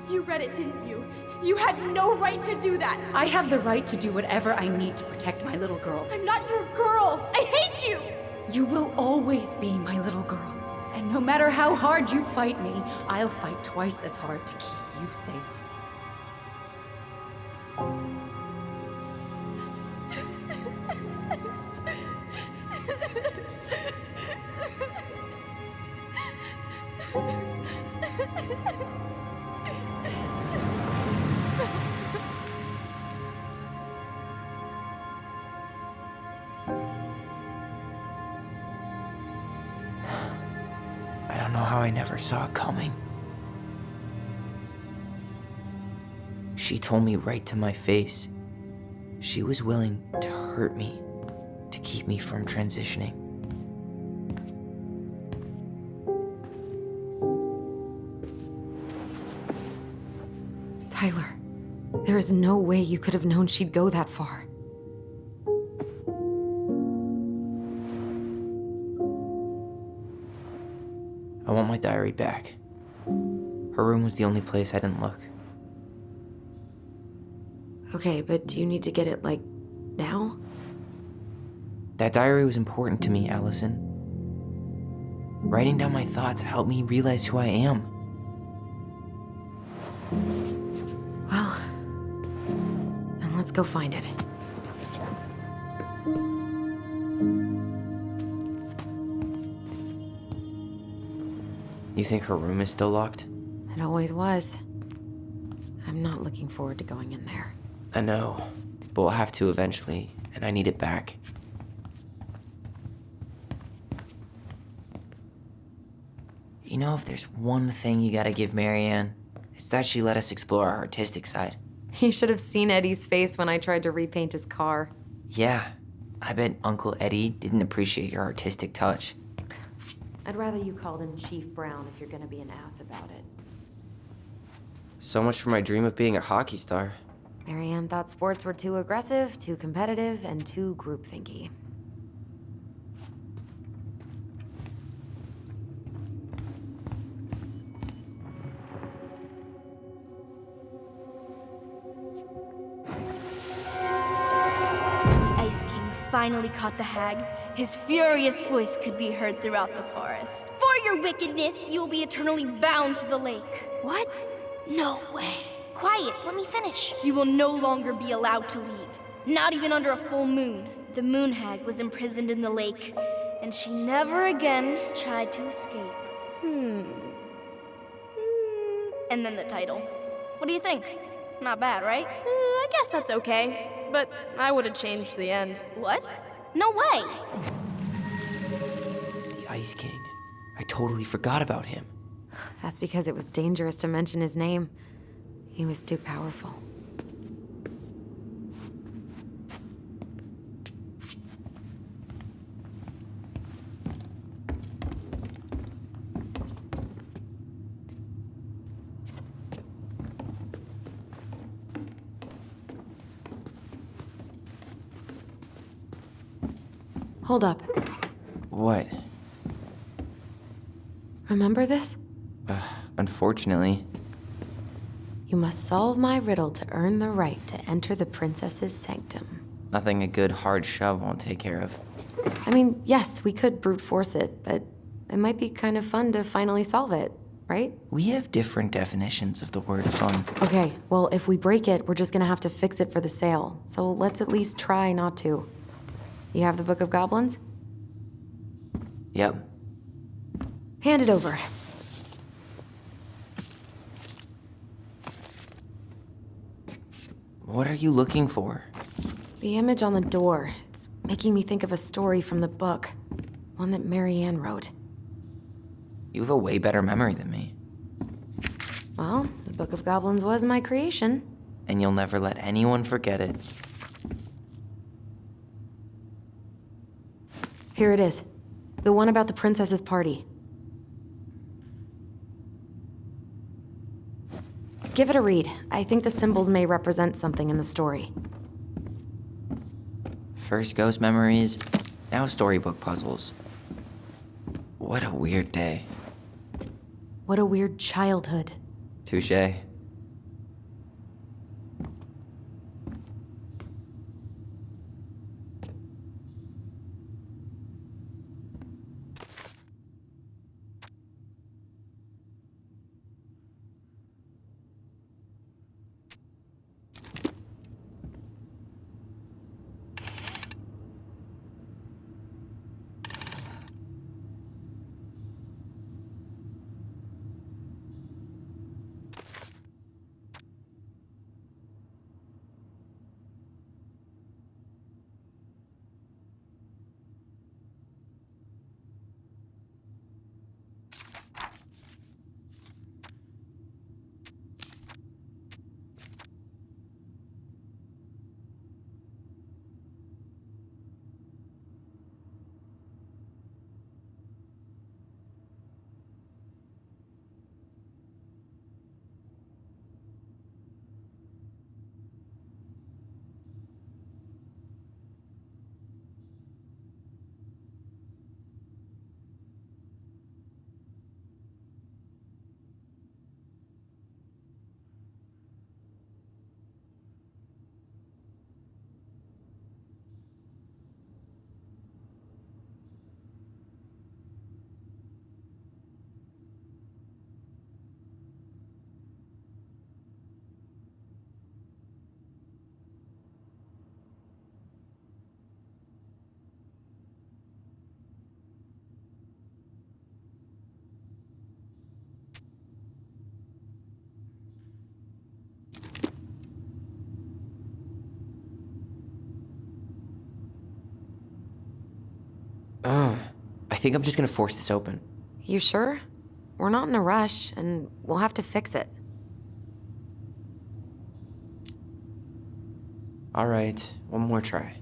You read it, didn't you? You had no right to do that. I have the right to do whatever I need to protect my little girl. I'm not your girl. I hate you. You will always be my little girl. And no matter how hard you fight me, I'll fight twice as hard to keep you safe. I don't know how I never saw it coming. She told me right to my face. She was willing to hurt me, to keep me from transitioning. Tyler, there is no way you could have known she'd go that far. I want my diary back. Her room was the only place I didn't look. Okay, but do you need to get it, like, now? That diary was important to me, Allison. Writing down my thoughts helped me realize who I am. Well, then let's go find it. You think her room is still locked? It always was. I'm not looking forward to going in there. I know, but we'll have to eventually, and I need it back. You know, if there's one thing you gotta give Marianne, it's that she let us explore our artistic side. You should have seen Eddie's face when I tried to repaint his car. Yeah, I bet Uncle Eddie didn't appreciate your artistic touch. I'd rather you called him Chief Brown if you're gonna be an ass about it. So much for my dream of being a hockey star. Marianne thought sports were too aggressive, too competitive, and too groupthinky. The Ice King finally caught the hag. His furious voice could be heard throughout the forest. For your wickedness, you will be eternally bound to the lake. What? No way. Quiet, let me finish. You will no longer be allowed to leave, not even under a full moon. The moon hag was imprisoned in the lake, and she never again tried to escape. And then the title. What do you think? Not bad, right? I guess that's okay. But I would have changed the end. What? No way! The Ice King. I totally forgot about him. That's because it was dangerous to mention his name. He was too powerful. Hold up. What? Remember this? Unfortunately. You must solve my riddle to earn the right to enter the princess's sanctum. Nothing a good hard shove won't take care of. I mean, yes, we could brute force it, but it might be kind of fun to finally solve it, right? We have different definitions of the word fun. Okay, well, if we break it, we're just gonna have to fix it for the sale. So let's at least try not to. You have the Book of Goblins? Yep. Hand it over. What are you looking for? The image on the door. It's making me think of a story from the book. One that Marianne wrote. You have a way better memory than me. Well, the Book of Goblins was my creation. And you'll never let anyone forget it. Here it is. The one about the princess's party. Give it a read. I think the symbols may represent something in the story. First ghost memories, now storybook puzzles. What a weird day. What a weird childhood. Touché. I think I'm just gonna force this open. You sure? We're not in a rush, and we'll have to fix it. Alright, one more try.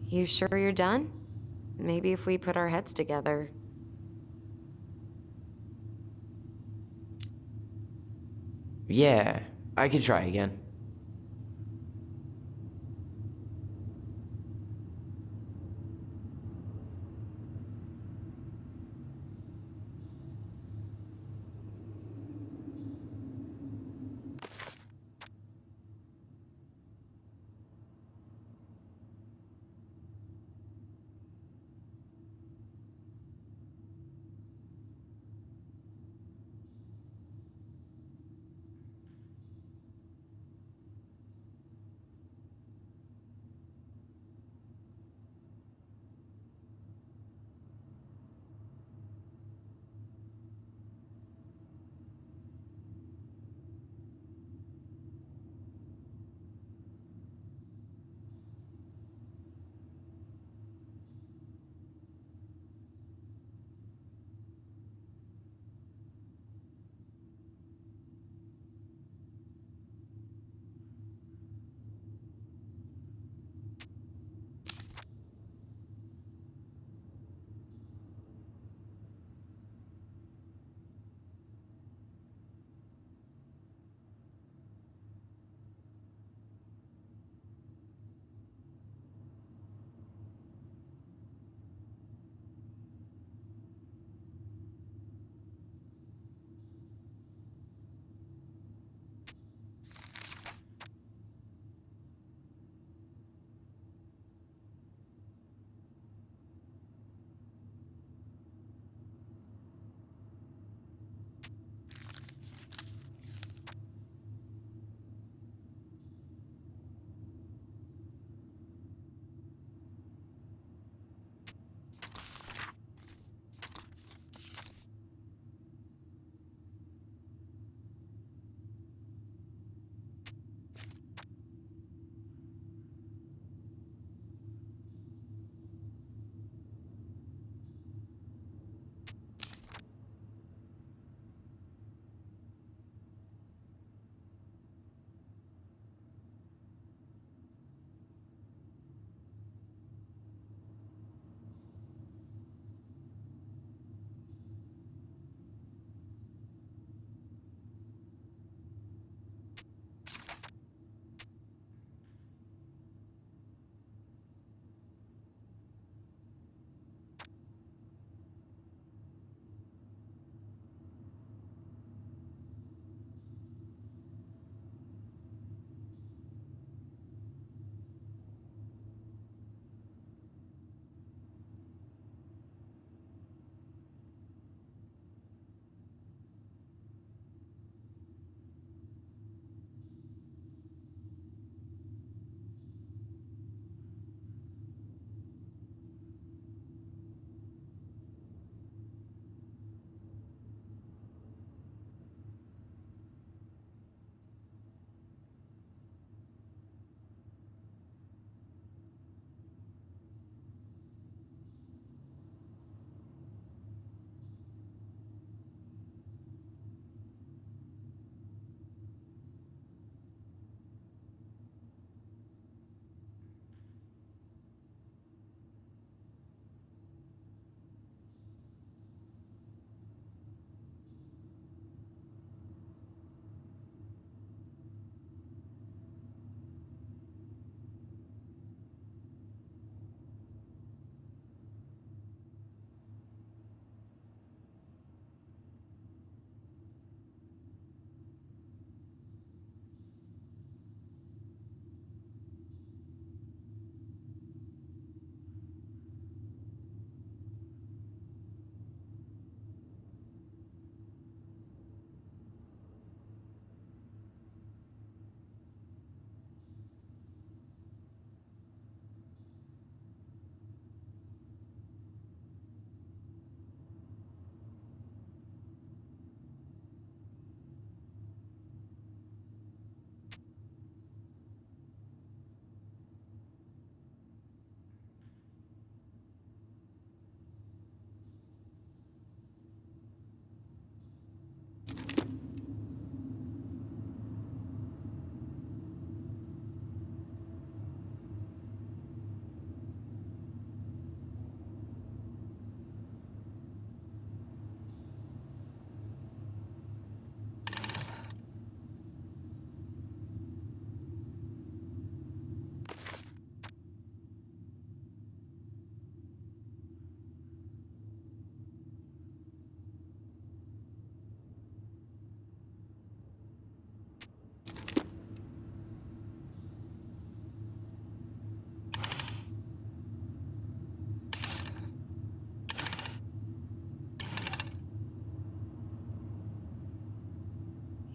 You sure you're done? Maybe if we put our heads together. Yeah, I could try again.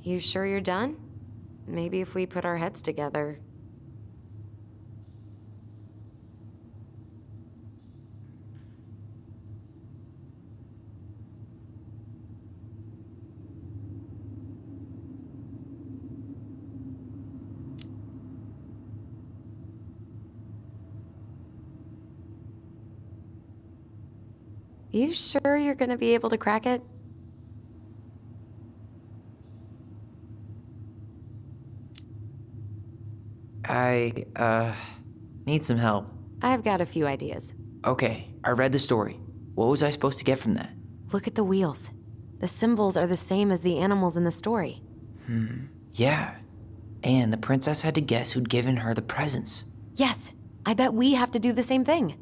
You sure you're done? Maybe if we put our heads together. You sure you're gonna be able to crack it? I need some help. I've got a few ideas. Okay, I read the story. What was I supposed to get from that? Look at the wheels. The symbols are the same as the animals in the story. Yeah. And the princess had to guess who'd given her the presents. Yes, I bet we have to do the same thing.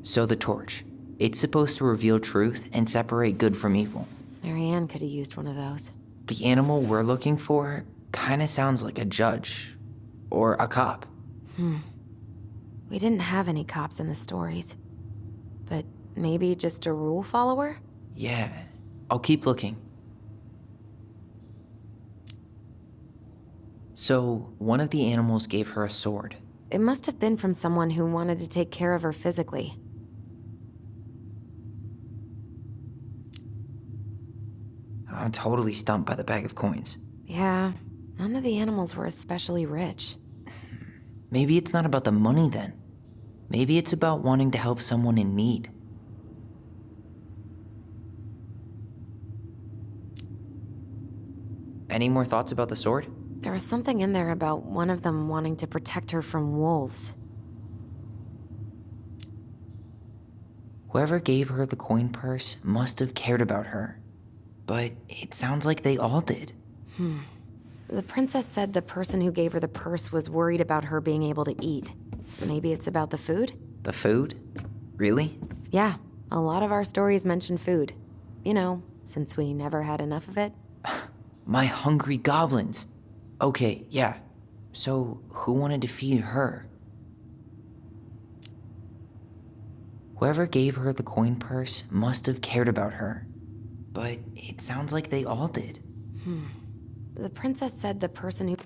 So the torch. It's supposed to reveal truth and separate good from evil. Marianne could have used one of those. The animal we're looking for kinda sounds like a judge. Or a cop. We didn't have any cops in the stories. But maybe just a rule follower? Yeah. I'll keep looking. So, one of the animals gave her a sword. It must have been from someone who wanted to take care of her physically. I'm totally stumped by the bag of coins. Yeah, none of the animals were especially rich. Maybe it's not about the money then. Maybe it's about wanting to help someone in need. Any more thoughts about the sword? There was something in there about one of them wanting to protect her from wolves. Whoever gave her the coin purse must have cared about her. But it sounds like they all did. The princess said the person who gave her the purse was worried about her being able to eat. Maybe it's about the food? The food? Really? Yeah, a lot of our stories mention food. You know, since we never had enough of it. My hungry goblins. Okay, yeah. So, who wanted to feed her? Whoever gave her the coin purse must have cared about her. But it sounds like they all did. The princess said the person who...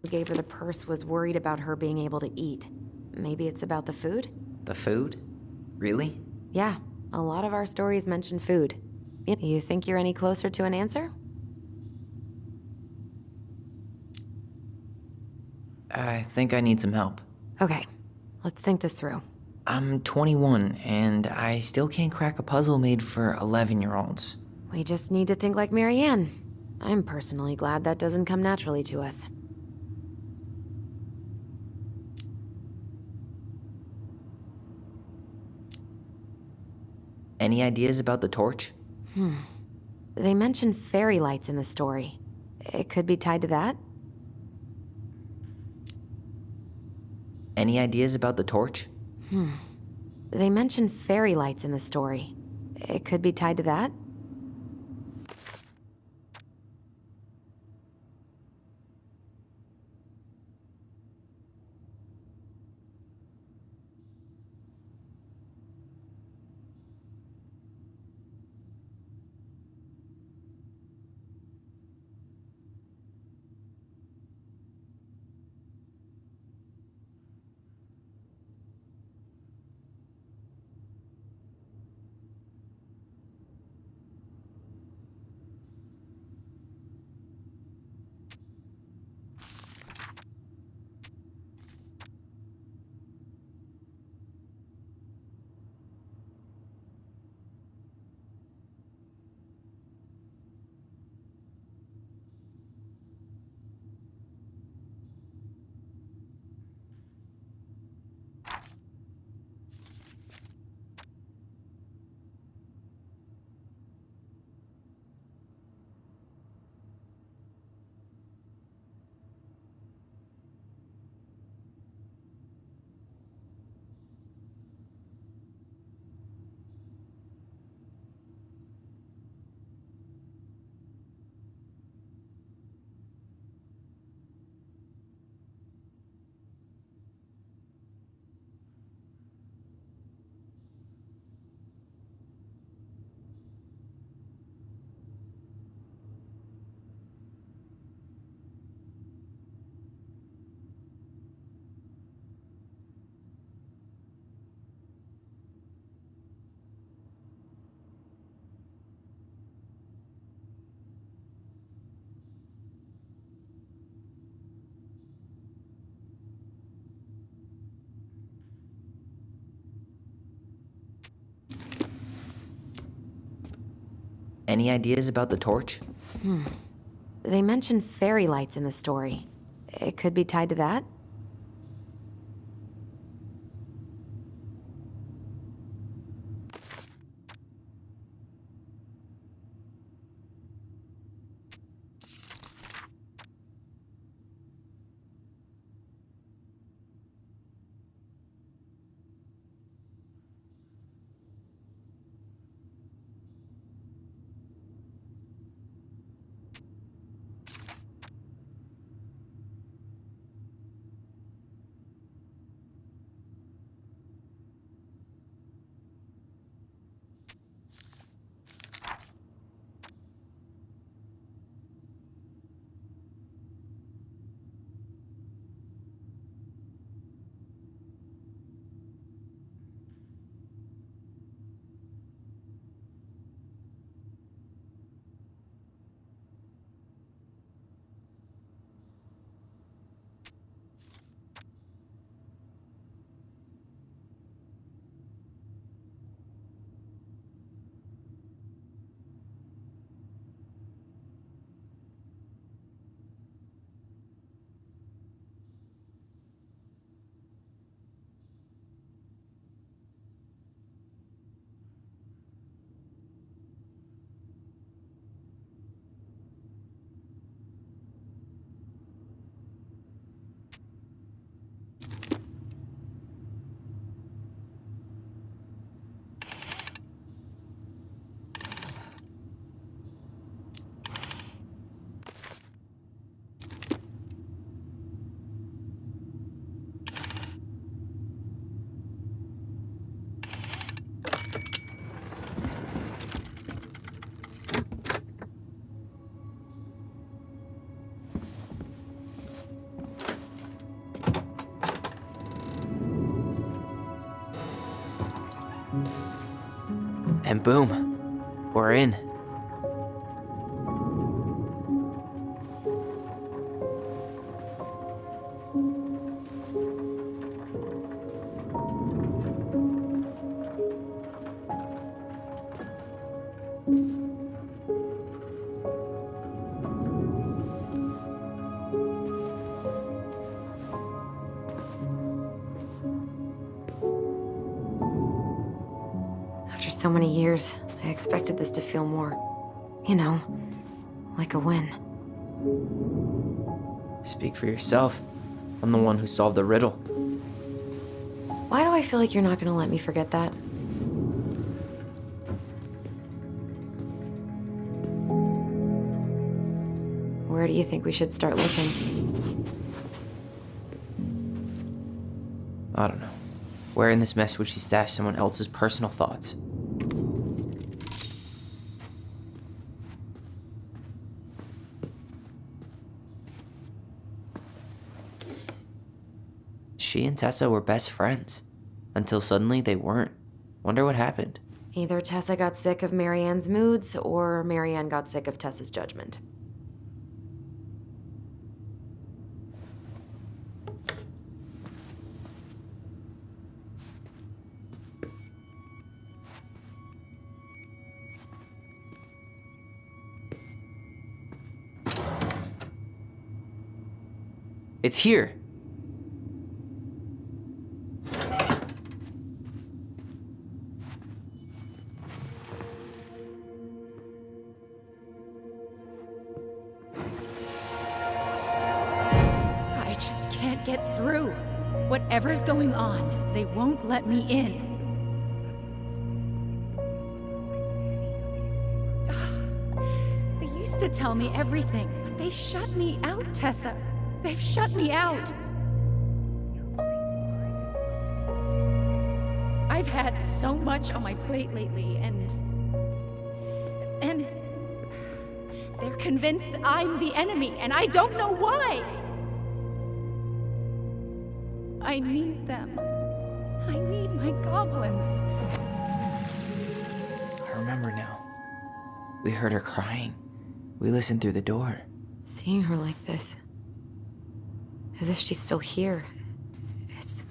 gave her the purse was worried about her being able to eat. Maybe it's about the food? The food? Really? Yeah, a lot of our stories mention food. You think you're any closer to an answer? I think I need some help. Okay, let's think this through. I'm 21, and I still can't crack a puzzle made for 11-year-olds. We just need to think like Marianne. I'm personally glad that doesn't come naturally to us. Any ideas about the torch? They mention fairy lights in the story. It could be tied to that? Any ideas about the torch? They mention fairy lights in the story. It could be tied to that? Any ideas about the torch? They mention fairy lights in the story. It could be tied to that? And boom, we're in. After so many years, I expected this to feel more, like a win. Speak for yourself. I'm the one who solved the riddle. Why do I feel like you're not gonna let me forget that? Where do you think we should start looking? I don't know. Where in this mess would she stash someone else's personal thoughts? She and Tessa were best friends. Until suddenly they weren't. Wonder what happened. Either Tessa got sick of Marianne's moods, or Marianne got sick of Tessa's judgment. It's here! I just can't get through. Whatever's going on, they won't let me in. They used to tell me everything, but they shut me out, Tessa. They've shut me out. I've had so much on my plate lately, and they're convinced I'm the enemy, and I don't know why. I need them. I need my goblins. I remember now. We heard her crying. We listened through the door. Seeing her like this, as if she's still here, It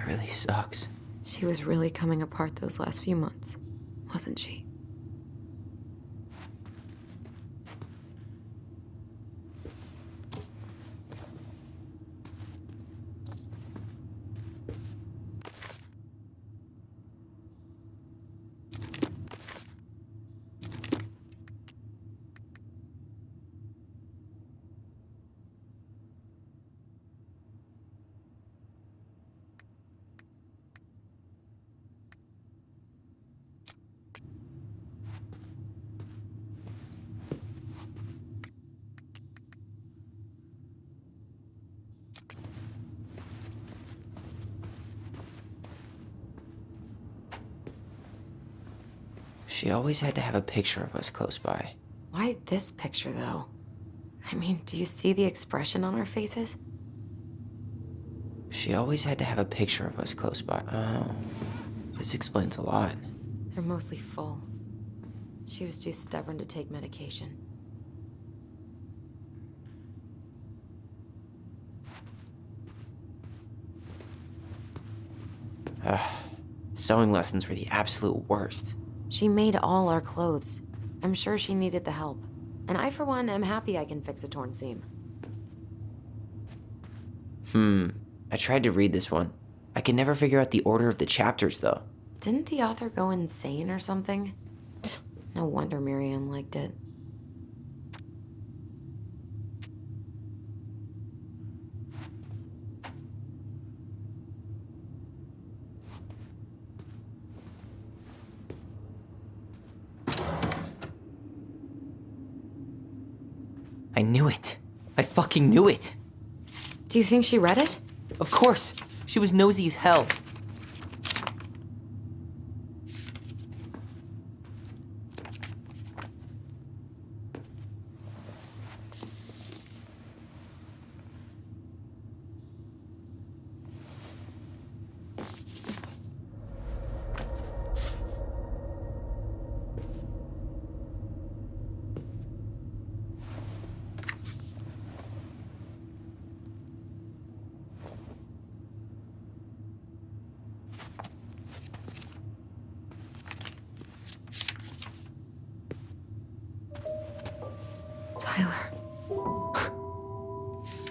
really sucks. she was really coming apart those last few months, wasn't she? She always had to have a picture of us close by. Why this picture, though? I mean, do you see the expression on our faces? She always had to have a picture of us close by. Oh, this explains a lot. They're mostly full. She was too stubborn to take medication. Sewing lessons were the absolute worst. She made all our clothes. I'm sure she needed the help. And I, for one, am happy I can fix a torn seam. I tried to read this one. I can never figure out the order of the chapters, though. Didn't the author go insane or something? No wonder Marianne liked it. I knew it. I fucking knew it. Do you think she read it? Of course. She was nosy as hell.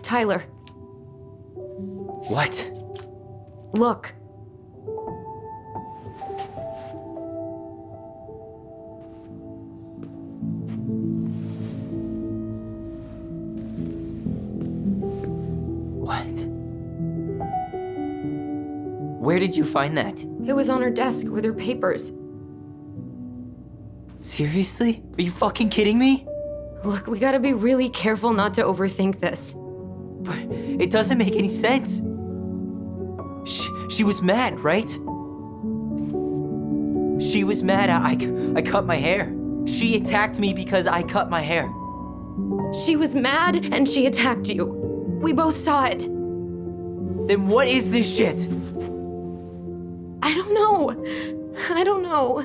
Tyler. What? Look. What? Where did you find that? It was on her desk with her papers. Seriously? Are you fucking kidding me? Look, we gotta be really careful not to overthink this. But it doesn't make any sense. She was mad, right? She was mad I cut my hair. She attacked me because I cut my hair. She was mad and she attacked you. We both saw it. Then what is this shit? I don't know.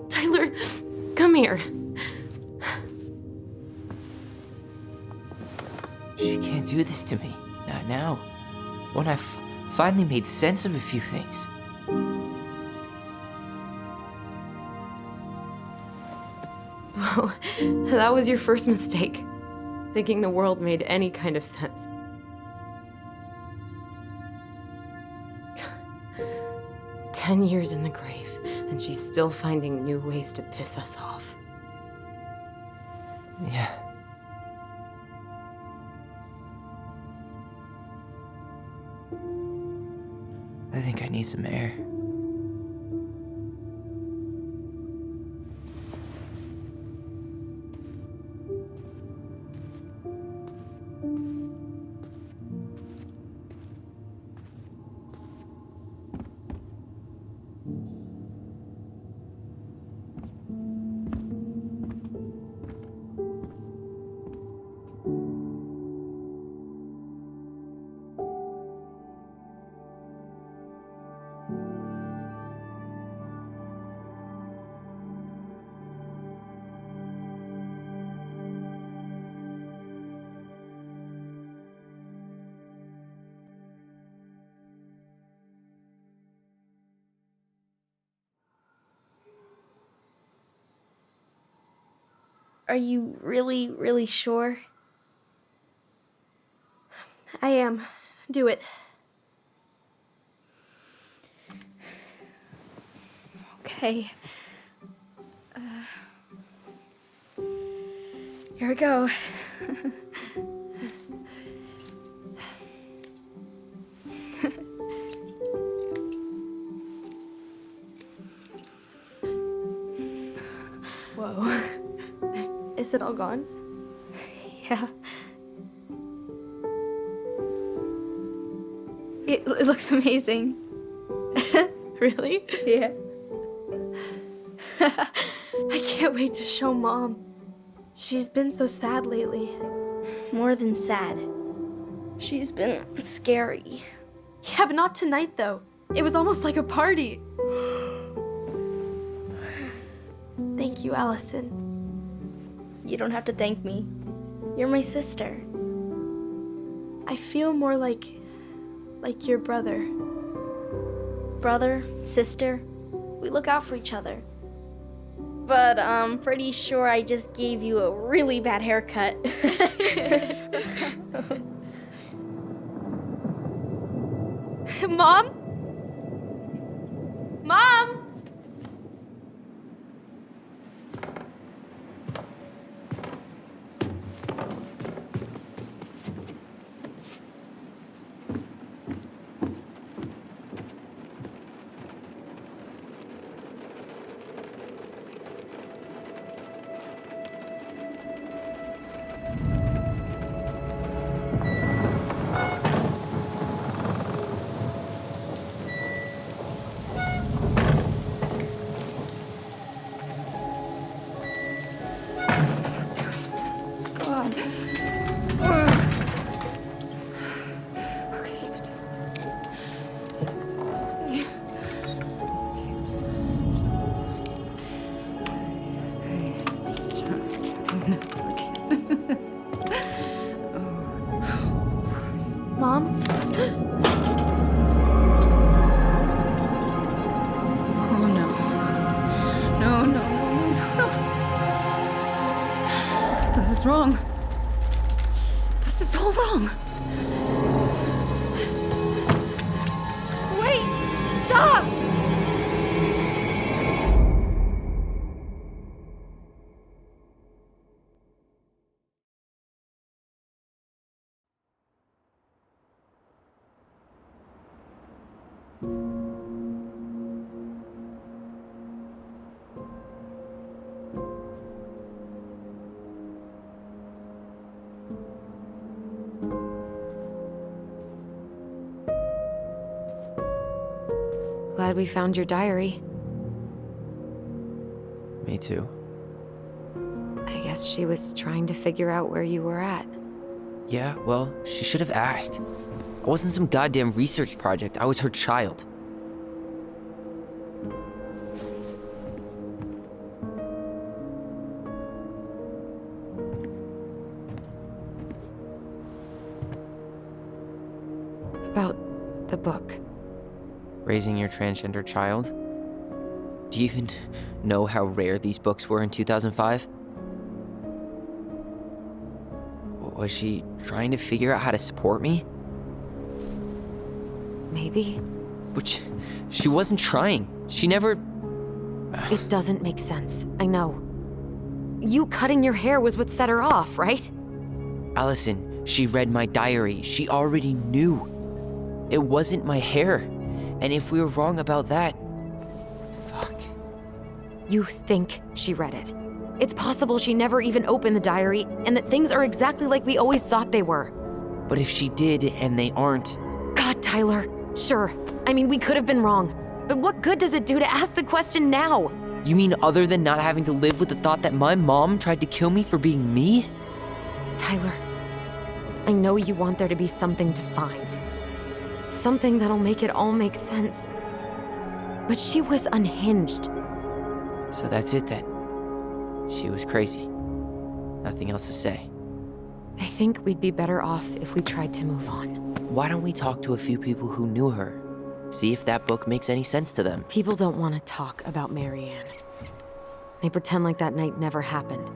Tyler, come here. She can't do this to me. Not now. When I've finally made sense of a few things. Well, that was your first mistake. Thinking the world made any kind of sense. "10 years in the grave, and she's still finding new ways to piss us off." Yeah. I think I need some air. Are you really, really sure? I am. Do it. Okay. Here we go. Whoa. Is it all gone? Yeah. It looks amazing. Really? Yeah. I can't wait to show Mom. She's been so sad lately. More than sad. She's been scary. Yeah, but not tonight, though. It was almost like a party. Thank you, Allison. You don't have to thank me. You're my sister. I feel more like your brother. Brother, sister, we look out for each other. But I'm pretty sure I just gave you a really bad haircut. Mom? Mom! Mom? Oh no. No, no, no, no. This is wrong. This is all wrong. Wait! Stop! Glad we found your diary. Me too. I guess she was trying to figure out where you were at. Yeah, well, she should have asked. I wasn't some goddamn research project. I was her child. About the book. Raising your transgender child? Do you even know how rare these books were in 2005? Was she trying to figure out how to support me? Maybe. Which, she wasn't trying. She never... It doesn't make sense. I know. You cutting your hair was what set her off, right? Allison, she read my diary. She already knew. It wasn't my hair. And if we were wrong about that... Fuck. You think she read it. It's possible she never even opened the diary, and that things are exactly like we always thought they were. But if she did, and they aren't... God, Tyler. Sure. I mean, we could have been wrong. But what good does it do to ask the question now? You mean other than not having to live with the thought that my mom tried to kill me for being me? Tyler, I know you want there to be something to find. Something that'll make it all make sense. But she was unhinged. So that's it then. She was crazy. Nothing else to say. I think we'd be better off if we tried to move on. Why don't we talk to a few people who knew her? See if that book makes any sense to them. People don't want to talk about Marianne. They pretend like that night never happened.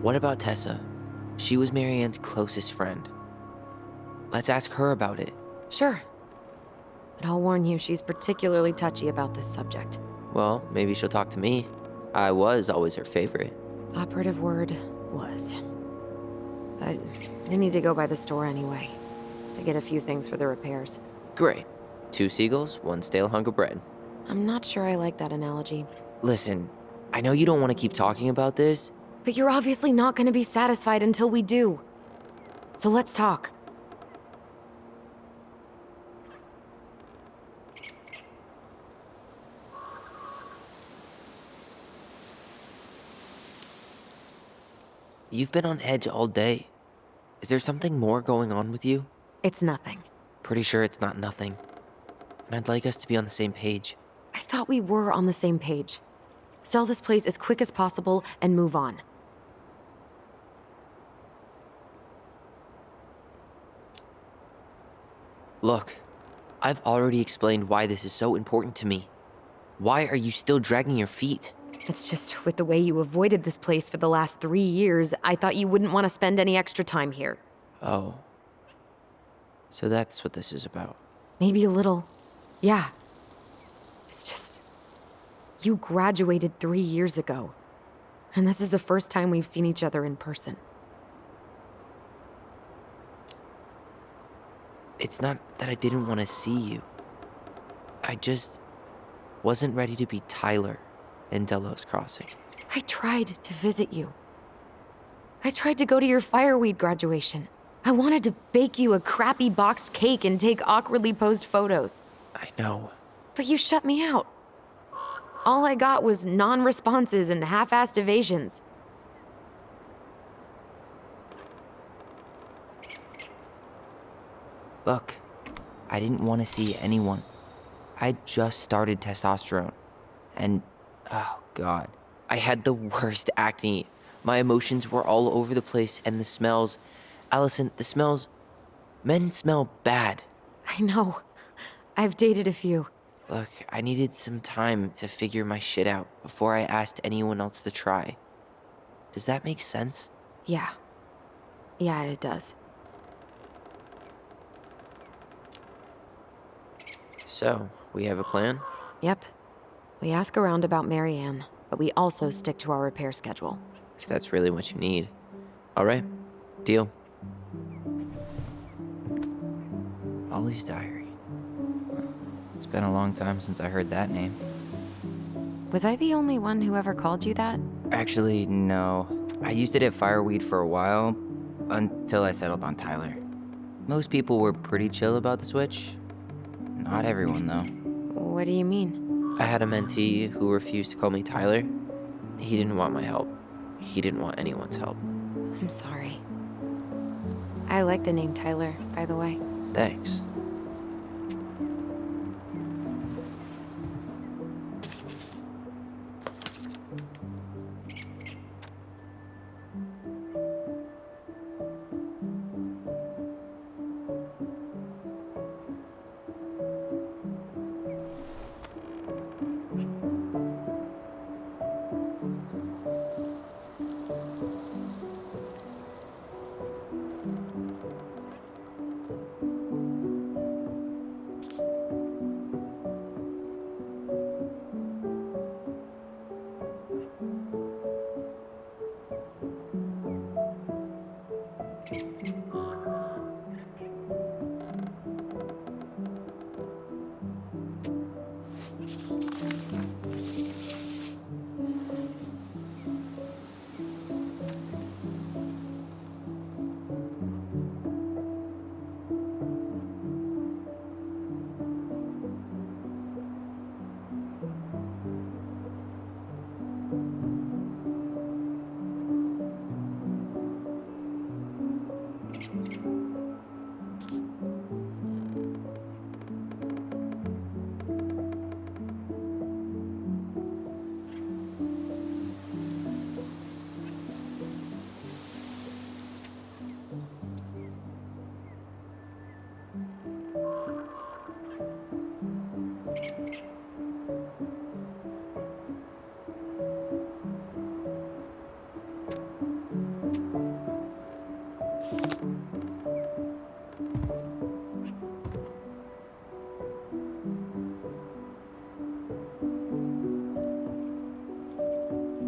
What about Tessa? She was Marianne's closest friend. Let's ask her about it. Sure. But I'll warn you, she's particularly touchy about this subject. Well, maybe she'll talk to me. I was always her favorite. Operative word was. But I need to go by the store anyway, to get a few things for the repairs. Great. 2 seagulls, 1 stale hunk of bread. I'm not sure I like that analogy. Listen, I know you don't want to keep talking about this. But you're obviously not going to be satisfied until we do. So let's talk. You've been on edge all day. Is there something more going on with you? It's nothing. Pretty sure it's not nothing. And I'd like us to be on the same page. I thought we were on the same page. Sell this place as quick as possible and move on. Look, I've already explained why this is so important to me. Why are you still dragging your feet? It's just with the way you avoided this place for the last 3 years, I thought you wouldn't want to spend any extra time here. Oh. So that's what this is about. Maybe a little. Yeah. It's just... You graduated 3 years ago. And this is the first time we've seen each other in person. It's not that I didn't want to see you. I just wasn't ready to be Tyler in Delos Crossing. I tried to visit you. I tried to go to your fireweed graduation. I wanted to bake you a crappy boxed cake and take awkwardly posed photos. I know. But you shut me out. All I got was non-responses and half-assed evasions. Look, I didn't want to see anyone. I just started testosterone. And, oh God, I had the worst acne. My emotions were all over the place, and the smells... Allison, the smells... Men smell bad. I know. I've dated a few. Look, I needed some time to figure my shit out before I asked anyone else to try. Does that make sense? Yeah. Yeah, it does. So, we have a plan? Yep. We ask around about Marianne, but we also stick to our repair schedule. If that's really what you need. All right, deal. Ollie's diary. It's been a long time since I heard that name. Was I the only one who ever called you that? Actually, no. I used it at Fireweed for a while, until I settled on Tyler. Most people were pretty chill about the switch. Not everyone, though. What do you mean? I had a mentee who refused to call me Tyler. He didn't want my help. He didn't want anyone's help. I'm sorry. I like the name Tyler, by the way. Thanks.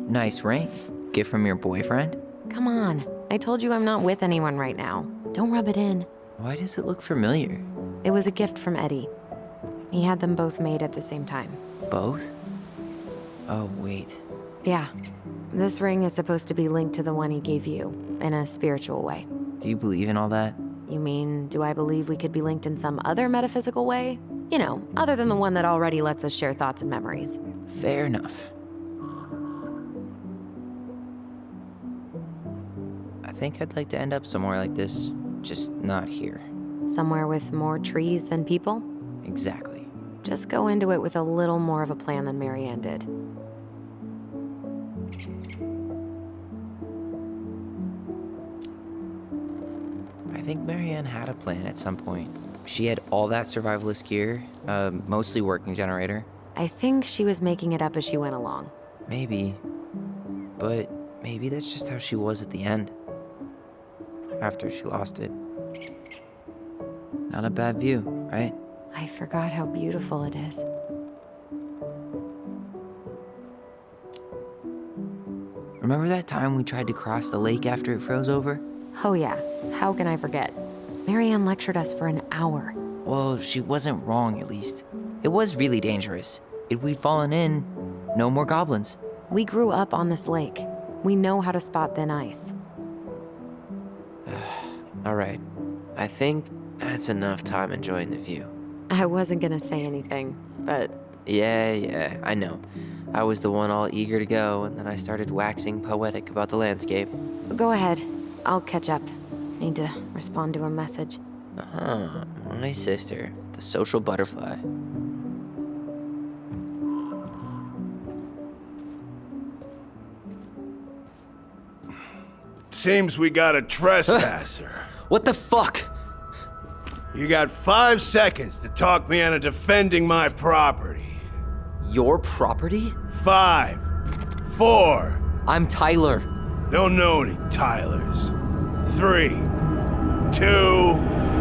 Nice ring. Gift from your boyfriend? Come on. I told you I'm not with anyone right now. Don't rub it in. Why does it look familiar? It was a gift from Eddie. He had them both made at the same time. Both? Oh, wait. Yeah. This ring is supposed to be linked to the one he gave you, in a spiritual way. Do you believe in all that? You mean, do I believe we could be linked in some other metaphysical way? You know, other than the one that already lets us share thoughts and memories. Fair enough. I think I'd like to end up somewhere like this, just not here. Somewhere with more trees than people? Exactly. Just go into it with a little more of a plan than Marianne did. I think Marianne had a plan at some point. She had all that survivalist gear, mostly working generator. I think she was making it up as she went along. Maybe. But maybe that's just how she was at the end. After she lost it. Not a bad view, right? I forgot how beautiful it is. Remember that time we tried to cross the lake after it froze over? Oh yeah, how can I forget? Marianne lectured us for an hour. Well, she wasn't wrong, at least. It was really dangerous. If we'd fallen in, no more goblins. We grew up on this lake. We know how to spot thin ice. All right. I think that's enough time enjoying the view. I wasn't gonna say anything, but Yeah, I know. I was the one all eager to go, and then I started waxing poetic about the landscape. go ahead. I'll catch up. Need to respond to a message. My sister, the social butterfly. Seems we got a trespasser. What the fuck? You got 5 seconds to talk me into defending my property. Your property? 5, 4, I'm Tyler. don't know any Tylers. 3, 2,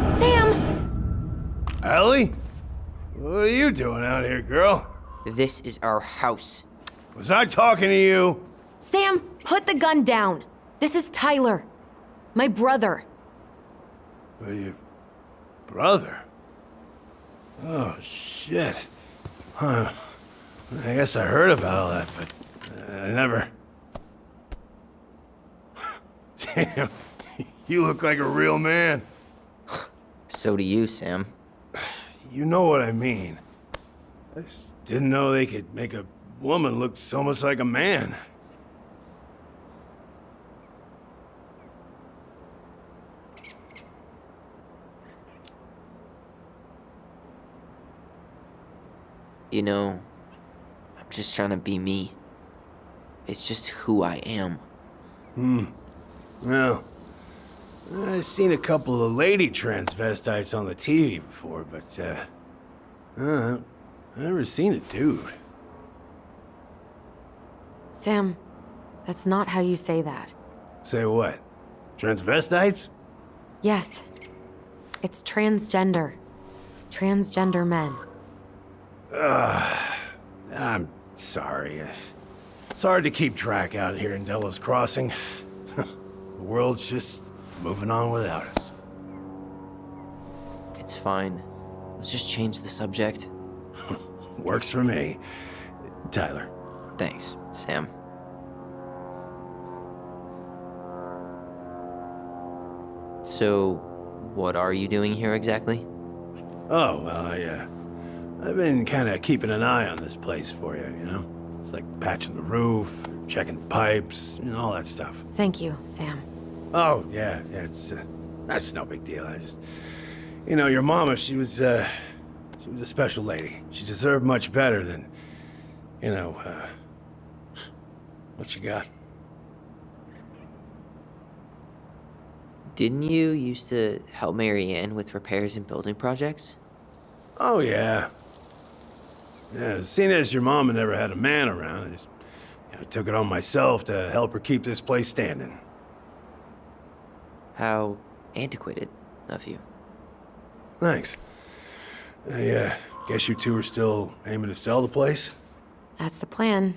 Sam! Ellie? What are you doing out here, girl? This is our house. Was I talking to you? Sam, put the gun down. This is Tyler. My brother. Well, your brother? Oh, shit. Huh. I guess I heard about all that, but I never... Damn, you look like a real man. So do you, Sam. You know what I mean. I just didn't know they could make a woman look so much like a man. You know, I'm just trying to be me. It's just who I am. Well, I've seen a couple of lady transvestites on the TV before, but, I've never seen a dude. Sam, that's not how you say that. Say what? Transvestites? Yes. It's transgender. Transgender men. I'm sorry. It's hard to keep track out here in Delos Crossing. The world's just moving on without us. It's fine. Let's just change the subject. Works for me. Tyler. Thanks, Sam. So, what are you doing here exactly? Oh, well, I've been kind of keeping an eye on this place for you, you know? It's like patching the roof, checking the pipes, and all that stuff. Thank you, Sam. Oh, yeah, that's no big deal. I just, you know, your mama, she was a special lady. She deserved much better than, you know, what you got. Didn't you used to help Marianne with repairs and building projects? Oh, yeah. Yeah, seeing as your mama never had a man around, I just, took it on myself to help her keep this place standing. How antiquated of you. Thanks. I guess you two are still aiming to sell the place? That's the plan.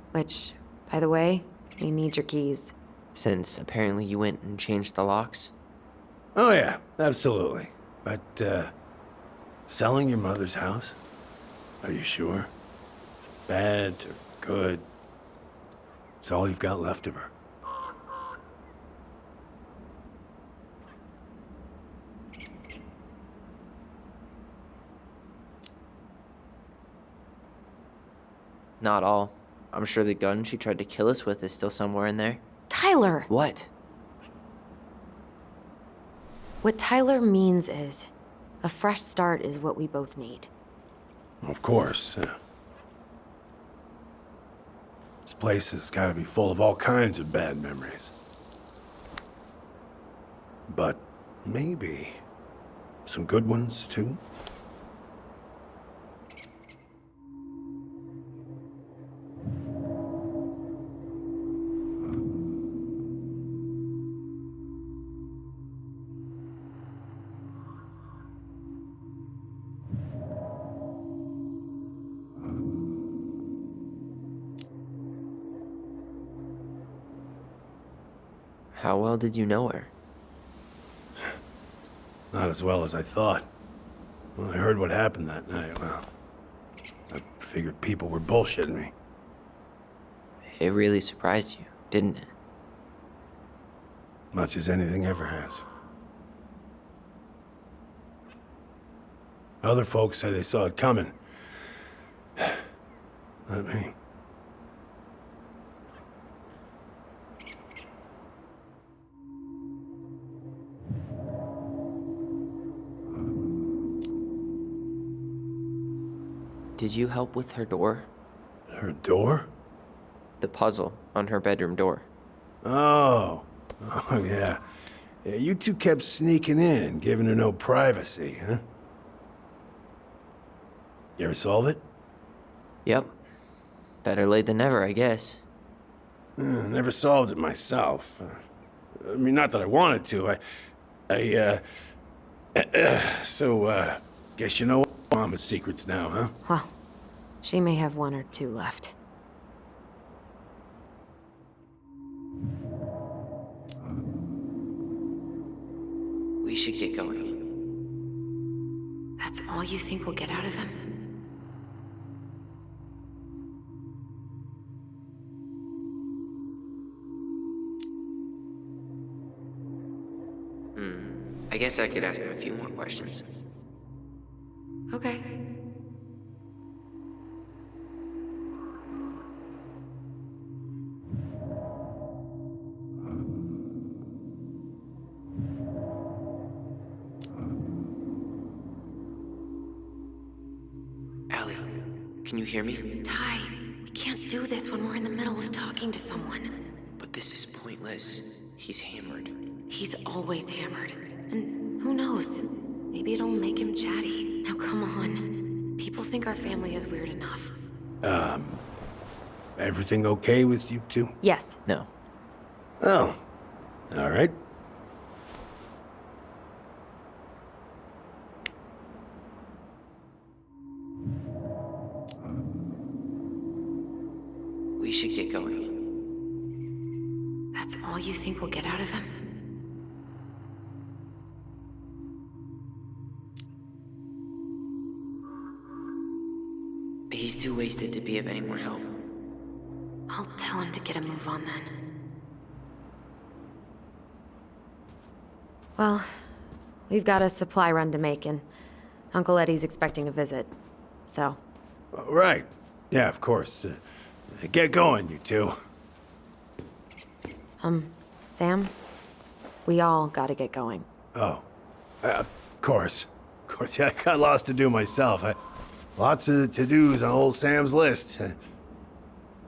Which, by the way, we need your keys. Since apparently you went and changed the locks? Oh, yeah, absolutely. But, selling your mother's house? Are you sure? Bad or good? It's all you've got left of her. Not all. I'm sure the gun she tried to kill us with is still somewhere in there. Tyler! What? What Tyler means is, a fresh start is what we both need. Of course. This place has got to be full of all kinds of bad memories. But maybe some good ones, too? How well did you know her? Not as well as I thought. When I heard what happened that night, well, I figured people were bullshitting me. It really surprised you, didn't it? Much as anything ever has. Other folks say they saw it coming. Not me. Did you help with her door? Her door? The puzzle on her bedroom door. Oh, yeah. Yeah, you two kept sneaking in, giving her no privacy, huh? You ever solve it? Yep. Better late than never, I guess. Never solved it myself. I mean, not that I wanted to. So, guess you know Mama's secrets now, huh? Well, she may have one or two left. We should get going. That's all you think we'll get out of him? I guess I could ask him a few more questions. Okay. Allie, can you hear me? Ty, we can't do this when we're in the middle of talking to someone. But this is pointless. He's hammered. He's always hammered. And who knows? Maybe it'll make him chatty. Now come on. People think our family is weird enough. Everything okay with you two? Yes. No. Oh, all right. We should get going. That's all you think we'll get out of him? He's too wasted to be of any more help. I'll tell him to get a move on then. Well, we've got a supply run to make, and Uncle Eddie's expecting a visit. So, Right. Yeah, of course. Get going, you two. Sam? We all gotta get going. Oh, of course. Of course, yeah, I got lots to do myself. Lots of to-dos on old Sam's list.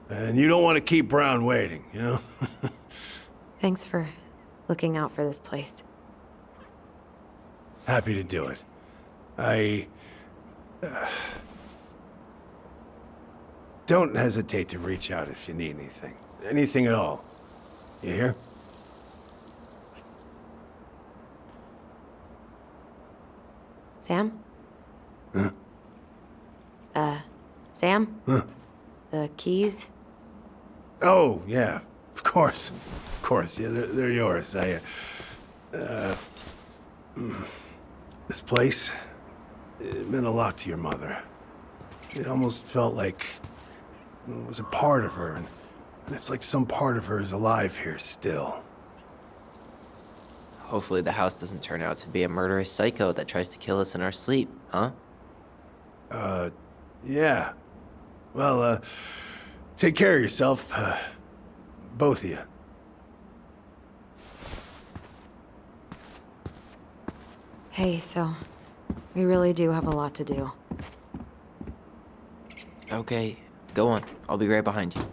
And you don't want to keep Brown waiting, you know? Thanks for looking out for this place. Happy to do it. Don't hesitate to reach out if you need anything. Anything at all. You hear? Sam? Huh? Sam? Huh? The keys? Oh, yeah. Of course. Of course. Yeah, they're yours. This place, it meant a lot to your mother. It almost felt like it was a part of her, and it's like some part of her is alive here still. Hopefully the house doesn't turn out to be a murderous psycho that tries to kill us in our sleep, huh? Yeah. Well, Take care of yourself, both of you. Hey, so we really do have a lot to do. Okay, go on. I'll be right behind you.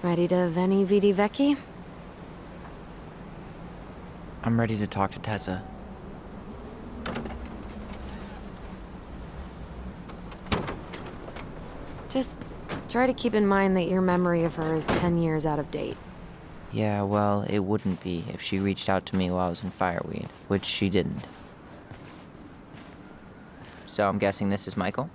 Ready to Veni Vidi Vecchi? I'm ready to talk to Tessa. Just try to keep in mind that your memory of her is 10 years out of date. Yeah, well, it wouldn't be if she reached out to me while I was in Fireweed, which she didn't. So I'm guessing this is Michael?